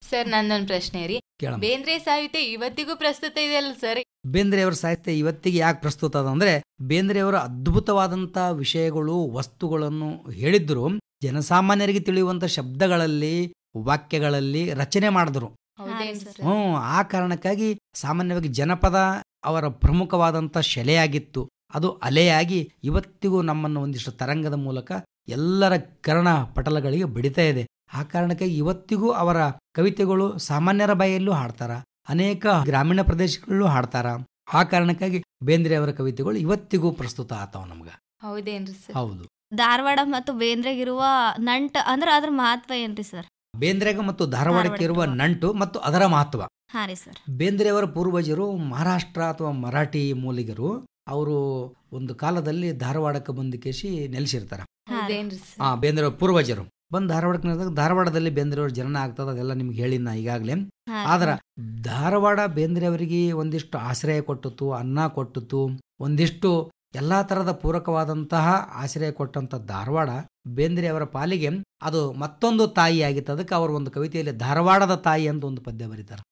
ಸರ್ ನನ್ನೊಂದು ಪ್ರಶ್ನೆ ರೀ, ಬೇಂದ್ರೆ ಸಾಹಿತ್ಯ ಇವತ್ತಿಗೂ ಪ್ರಸ್ತುತ ಇದೆಯಲ್ಲ ಸರ್? ಬೇಂದ್ರೆಯವರ ಸಾಹಿತ್ಯ ಇವತ್ತಿಗೆ ಯಾಕೆ ಪ್ರಸ್ತುತ ಅದ ಅಂದ್ರೆ, ಬೇಂದ್ರೆಯವರು ಅದ್ಭುತವಾದಂತ ವಿಷಯಗಳು ವಸ್ತುಗಳನ್ನು ಹೇಳಿದ್ರು, ಜನಸಾಮಾನ್ಯರಿಗೆ ತಿಳಿಯುವಂತ ಶಬ್ದಗಳಲ್ಲಿ ವಾಕ್ಯಗಳಲ್ಲಿ ರಚನೆ ಮಾಡಿದ್ರು. ಆ ಕಾರಣಕ್ಕಾಗಿ ಸಾಮಾನ್ಯವಾಗಿ ಜನಪದ ಅವರ ಪ್ರಮುಖವಾದಂತ ಶೆಲೆಯಾಗಿತ್ತು. ಅದು ಅಲೆಯಾಗಿ ಇವತ್ತಿಗೂ ನಮ್ಮನ್ನು ಒಂದಿಷ್ಟು ತರಂಗದ ಮೂಲಕ ಎಲ್ಲರ ಕರ್ಣ ಪಟಲಗಳಿಗೆ ಬಡಿತಾ ಇದೆ. ಆ ಕಾರಣಕ್ಕಾಗಿ ಇವತ್ತಿಗೂ ಅವರ ಕವಿತೆಗಳು ಸಾಮಾನ್ಯರ ಬಾಯಲ್ಲೂ ಹಾಡ್ತಾರ, ಅನೇಕ ಗ್ರಾಮೀಣ ಪ್ರದೇಶಗಳಲ್ಲೂ ಹಾಡ್ತಾರ. ಆ ಕಾರಣಕ್ಕಾಗಿ ಬೇಂದ್ರೆ ಅವರ ಕವಿತೆಗಳು ಇವತ್ತಿಗೂ ಪ್ರಸ್ತುತ ಆತಾವ ನಮ್ಗ. ಹೌದೇನ್ರಿ ಸರ್? ಹೌದು. ಧಾರವಾಡ ಮತ್ತು ಬೇಂದ್ರೆಗಿರುವ ನಂಟ ಅಂದ್ರೆ ಅದ್ರ ಮಹತ್ವ ಏನ್ರಿ ಸರ್? ಬೇಂದ್ರೆಗ ಮತ್ತು ಧಾರವಾಡಕ್ಕೆ ಇರುವ ನಂಟು ಮತ್ತು ಅದರ ಮಹತ್ವ. ಹಾ ರೀ ಸರ್. ಬೇಂದ್ರೆಯವರ ಪೂರ್ವಜರು ಮಹಾರಾಷ್ಟ್ರ ಅಥವಾ ಮರಾಠಿ ಮೂಲಿಗರು. ಅವರು ಒಂದು ಕಾಲದಲ್ಲಿ ಧಾರವಾಡಕ್ಕೆ ಬಂದು ಕೇಸಿ ನೆಲೆಸಿರ್ತಾರ. ಬೇಂದ್ರೆಯವರ ಪೂರ್ವಜರು ಬಂದು ಧಾರವಾಡಕ್ಕೆ ನೆಲೆಸಿದಾಗ ಧಾರವಾಡದಲ್ಲಿ ಬೇಂದ್ರೆಯವ್ರ ಜನನ ಆಗ್ತದ, ಅದೆಲ್ಲ ನಿಮ್ಗೆ ಹೇಳಿನ ಈಗಾಗಲೇ. ಆದ್ರ ಧಾರವಾಡ ಬೇಂದ್ರೆಯವರಿಗೆ ಒಂದಿಷ್ಟು ಆಶ್ರಯ ಕೊಟ್ಟಿತು, ಅನ್ನ ಕೊಟ್ಟಿತು, ಒಂದಿಷ್ಟು ಎಲ್ಲಾ ತರದ ಪೂರಕವಾದಂತಹ ಆಶ್ರಯ ಕೊಟ್ಟಂತ ಧಾರವಾಡ ಬೇಂದ್ರೆಯವರ ಪಾಲಿಗೆ ಅದು ಮತ್ತೊಂದು ತಾಯಿ ಆಗಿತ್ತು. ಅದಕ್ಕೆ ಅವರು ಒಂದು ಕವಿತೆಯಲ್ಲಿ ಧಾರವಾಡದ ತಾಯಿ ಅಂತ ಒಂದು ಪದ್ಯ ಬರೀತಾರೆ.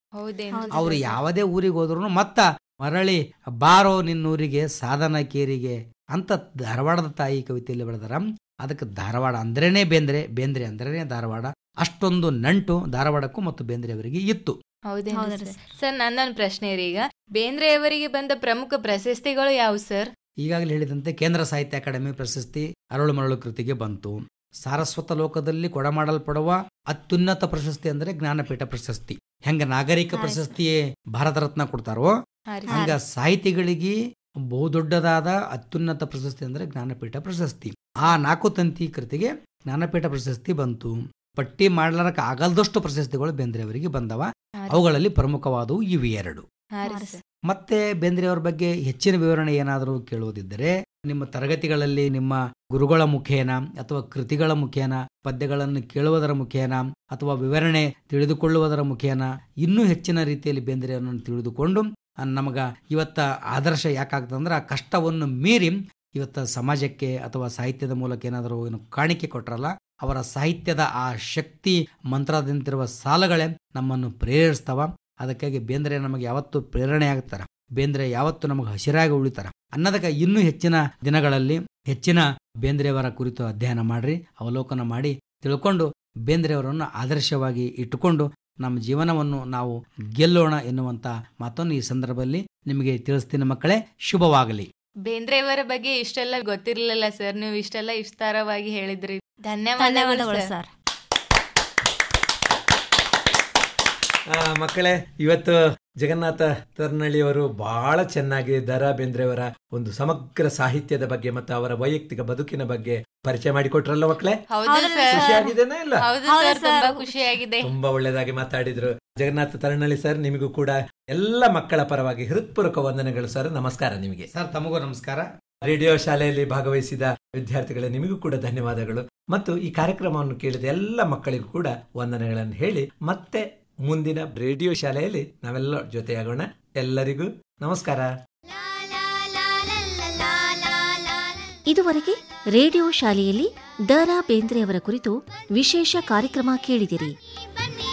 ಅವ್ರು ಯಾವುದೇ ಊರಿಗೆ ಹೋದ್ರು ಮತ್ತ ಮರಳಿ ಬಾರೋ ನಿನ್ನೂರಿಗೆ ಸಾಧನ ಕೇರಿಗೆ ಅಂತ ಧಾರವಾಡದ ತಾಯಿ ಕವಿತೆಯಲ್ಲಿ ಬರೆದಾರ. ಅದಕ್ಕೆ ಧಾರವಾಡ ಅಂದ್ರೇನೆ ಬೇಂದ್ರೆ, ಬೇಂದ್ರೆ ಅಂದ್ರೇನೆ ಧಾರವಾಡ. ಅಷ್ಟೊಂದು ನಂಟು ಧಾರವಾಡಕ್ಕೂ ಮತ್ತು ಬೇಂದ್ರೆಯವರಿಗೆ ಇತ್ತು. ಸರ್ ನನ್ನೊಂದು ಪ್ರಶ್ನೆ ರೀ, ಈಗ ಬೇಂದ್ರೆಯವರಿಗೆ ಬಂದ ಪ್ರಮುಖ ಪ್ರಶಸ್ತಿಗಳು ಯಾವ ಸರ್? ಈಗಾಗಲೇ ಹೇಳಿದಂತೆ ಕೇಂದ್ರ ಸಾಹಿತ್ಯ ಅಕಾಡೆಮಿ ಪ್ರಶಸ್ತಿ ಅರಳು ಮರಳು ಕೃತಿಗೆ ಬಂತು. ಸಾರಸ್ವತ ಲೋಕದಲ್ಲಿ ಕೊಡಮಾಡಲ್ಪಡುವ ಅತ್ಯುನ್ನತ ಪ್ರಶಸ್ತಿ ಅಂದ್ರೆ ಜ್ಞಾನಪೀಠ ಪ್ರಶಸ್ತಿ. ಹೆಂಗ ನಾಗರಿಕ ಪ್ರಶಸ್ತಿಯೇ ಭಾರತ ರತ್ನ ಕೊಡ್ತಾರೋ ಹಂಗ ಸಾಹಿತಿಗಳಿಗೆ ಬಹುದೊಡ್ಡದಾದ ಅತ್ಯುನ್ನತ ಪ್ರಶಸ್ತಿ ಅಂದ್ರೆ ಜ್ಞಾನಪೀಠ ಪ್ರಶಸ್ತಿ. ಆ 4 ತಂತಿ ಕೃತಿಗೆ ಜ್ಞಾನಪೀಠ ಪ್ರಶಸ್ತಿ ಬಂತು. ಪಟ್ಟಿ ಮಾಡಲಾರಕ್ಕೆ ಆಗಲ್ದಷ್ಟು ಪ್ರಶಸ್ತಿಗಳು ಬೇಂದ್ರೆಯವರಿಗೆ ಬಂದವ. ಅವುಗಳಲ್ಲಿ ಪ್ರಮುಖವಾದವು ಇವು 2. ಮತ್ತೆ ಬೇಂದ್ರೆಯವರ ಬಗ್ಗೆ ಹೆಚ್ಚಿನ ವಿವರಣೆ ಏನಾದರೂ ಕೇಳುವುದಿದ್ದರೆ ನಿಮ್ಮ ತರಗತಿಗಳಲ್ಲಿ ನಿಮ್ಮ ಗುರುಗಳ ಮುಖೇನ ಅಥವಾ ಕೃತಿಗಳ ಮುಖೇನ ಪದ್ಯಗಳನ್ನು ಕೇಳುವುದರ ಮುಖೇನ ಅಥವಾ ವಿವರಣೆ ತಿಳಿದುಕೊಳ್ಳುವುದರ ಮುಖೇನ ಇನ್ನೂ ಹೆಚ್ಚಿನ ರೀತಿಯಲ್ಲಿ ಬೇಂದ್ರೆಯವರನ್ನು ತಿಳಿದುಕೊಂಡು ನಮಗ ಇವತ್ತ ಆದರ್ಶ ಯಾಕಾಗ್ತದಂದ್ರೆ ಆ ಕಷ್ಟವನ್ನು ಮೀರಿ ಇವತ್ತ ಸಮಾಜಕ್ಕೆ ಅಥವಾ ಸಾಹಿತ್ಯದ ಮೂಲಕ ಏನಾದರೂ ಕಾಣಿಕೆ ಕೊಟ್ರಲ್ಲ, ಅವರ ಸಾಹಿತ್ಯದ ಆ ಶಕ್ತಿ ಮಂತ್ರದಂತಿರುವ ಸಾಲಗಳೇ ನಮ್ಮನ್ನು ಪ್ರೇರಿಸ್ತಾವ. ಅದಕ್ಕಾಗಿ ಬೇಂದ್ರೆ ನಮಗೆ ಯಾವತ್ತು ಪ್ರೇರಣೆ ಆಗ್ತಾರ, ಬೇಂದ್ರೆ ಯಾವತ್ತು ನಮಗೆ ಹಸಿರಾಗಿ ಉಳಿತಾರ ಅನ್ನೋದಕ್ಕೆ ಇನ್ನೂ ಹೆಚ್ಚಿನ ದಿನಗಳಲ್ಲಿ ಹೆಚ್ಚಿನ ಬೇಂದ್ರೆಯವರ ಕುರಿತು ಅಧ್ಯಯನ ಮಾಡ್ರಿ, ಅವಲೋಕನ ಮಾಡಿ ತಿಳ್ಕೊಂಡು ಬೇಂದ್ರೆಯವರನ್ನು ಆದರ್ಶವಾಗಿ ಇಟ್ಟುಕೊಂಡು ನಮ್ಮ ಜೀವನವನ್ನು ನಾವು ಗೆಲ್ಲೋಣ ಎನ್ನುವಂತ ಮಾತನ್ನು ಈ ಸಂದರ್ಭದಲ್ಲಿ ನಿಮಗೆ ತಿಳಿಸ್ತೀನಿ ಮಕ್ಕಳೇ. ಶುಭವಾಗಲಿ. ಬೇಂದ್ರೆಯವರ ಬಗ್ಗೆ ಇಷ್ಟೆಲ್ಲ ಗೊತ್ತಿರಲಿಲ್ಲ ಸರ್, ನೀವು ಇಷ್ಟೆಲ್ಲ ವಿಸ್ತಾರವಾಗಿ ಹೇಳಿದ್ರಿ. ಧನ್ಯವಾದಗಳು ಸರ್. ಮಕ್ಕಳೇ, ಇವತ್ತು ಜಗನ್ನಾಥ ತರ್ನಳ್ಳಿಯವರು ಬಹಳ ಚೆನ್ನಾಗಿ ದ.ರಾ. ಬೇಂದ್ರೆಯವರ ಒಂದು ಸಮಗ್ರ ಸಾಹಿತ್ಯದ ಬಗ್ಗೆ ಮತ್ತು ಅವರ ವೈಯಕ್ತಿಕ ಬದುಕಿನ ಬಗ್ಗೆ ಪರಿಚಯ ಮಾಡಿಕೊಟ್ರಲ್ಲ ಮಕ್ಕಳೇ? ಖುಷಿಯಾಗಿದೆನಾ? ಇಲ್ಲ, ಖುಷಿಯಾಗಿದೆ. ತುಂಬಾ ಒಳ್ಳೆದಾಗಿ ಮಾತಾಡಿದ್ರು ಜಗನ್ನಾಥ ತರ್ನಳ್ಳಿ ಸರ್. ನಿಮಗೂ ಕೂಡ ಎಲ್ಲ ಮಕ್ಕಳ ಪರವಾಗಿ ಹೃತ್ಪೂರ್ವಕ ವಂದನೆಗಳು ಸರ್. ನಮಸ್ಕಾರ ನಿಮಗೆ ಸರ್. ತಮಗೂ ನಮಸ್ಕಾರ. ರೇಡಿಯೋ ಶಾಲೆಯಲ್ಲಿ ಭಾಗವಹಿಸಿದ ವಿದ್ಯಾರ್ಥಿಗಳೇ, ನಿಮಗೂ ಕೂಡ ಧನ್ಯವಾದಗಳು. ಮತ್ತು ಈ ಕಾರ್ಯಕ್ರಮವನ್ನು ಕೇಳಿದ ಎಲ್ಲ ಮಕ್ಕಳಿಗೂ ಕೂಡ ವಂದನೆಗಳನ್ನು ಹೇಳಿ ಮತ್ತೆ ಮುಂದಿನ ರೇಡಿಯೋ ಶಾಲೆಯಲ್ಲಿ ನಾವೆಲ್ಲ ಜೊತೆಯಾಗೋಣ. ಎಲ್ಲರಿಗೂ ನಮಸ್ಕಾರ. ಇದುವರೆಗೆ ರೇಡಿಯೋ ಶಾಲೆಯಲ್ಲಿ ದ.ರಾ. ಬೇಂದ್ರೆಯವರ ಕುರಿತು ವಿಶೇಷ ಕಾರ್ಯಕ್ರಮ ಕೇಳಿದಿರಿ. ಬನ್ನಿ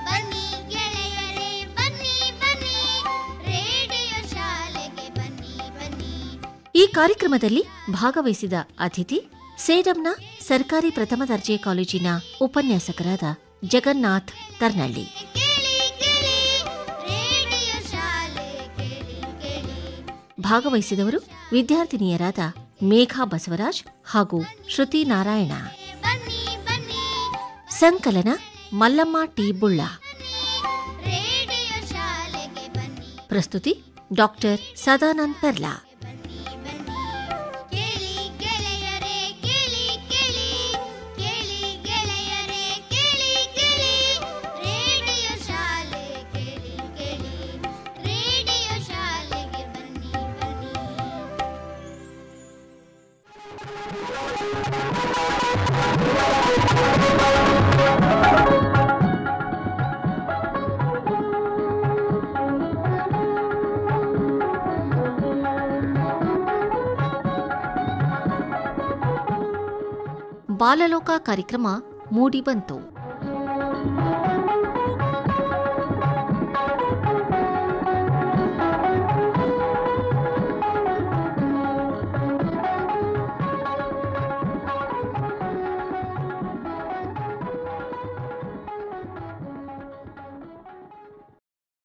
ಬನ್ನಿ ಗೆಳೆಯರೇ, ಬನ್ನಿ ಬನ್ನಿ ರೇಡಿಯೋ ಶಾಲೆಗೆ ಬನ್ನಿ ಬನ್ನಿ. ಈ ಕಾರ್ಯಕ್ರಮದಲ್ಲಿ ಭಾಗವಹಿಸಿದ ಅತಿಥಿ ಸೇಡಂನ ಸರ್ಕಾರಿ ಪ್ರಥಮ ದರ್ಜೆ ಕಾಲೇಜಿನ ಉಪನ್ಯಾಸಕರಾದ ಜಗನ್ನಾಥ್ ತರ್ನಳ್ಳಿ. ಕೇಳಿ ಕೇಳಿ ರೇಡಿಯೋ ಶಾಲೆ ಕೇಳಿ ಕೇಳಿ. ಭಾಗವಹಿಸಿದವರು ವಿದ್ಯಾರ್ಥಿನಿಯರಾದ ಮೇಘಾ ಬಸವರಾಜ್ ಹಾಗೂ ಶ್ರುತಿ ನಾರಾಯಣ. ಬನ್ನಿ ಬನ್ನಿ ಸಂಕಲನ ಮಲ್ಲಮ್ಮ ಟಿ ಬುಳ್ಳ. ರೇಡಿಯೋ ಶಾಲೆಗೆ ಬನ್ನಿ. ಪ್ರಸ್ತುತಿ ಡಾಕ್ಟರ್ ಸದಾನಂದ್ ಪೆರ್ಲಾ. ಬನ್ನಿ ಬನ್ನಿ ಕೇಳಿ ಗೆಳೆಯರೇ, ಕೇಳಿ ಕೇಳಿ ಕೇಳಿ ಗೆಳೆಯರೇ, ಕೇಳಿ ಕೇಳಿ ರೇಡಿಯೋ ಶಾಲೆ ಕೇಳಿ ಕೇಳಿ ರೇಡಿಯೋ ಶಾಲೆಗೆ ಬನ್ನಿ ಬನ್ನಿ. ಬಾಲಲೋಕ ಕಾರ್ಯಕ್ರಮ ಮೂಡಿಬಂತು.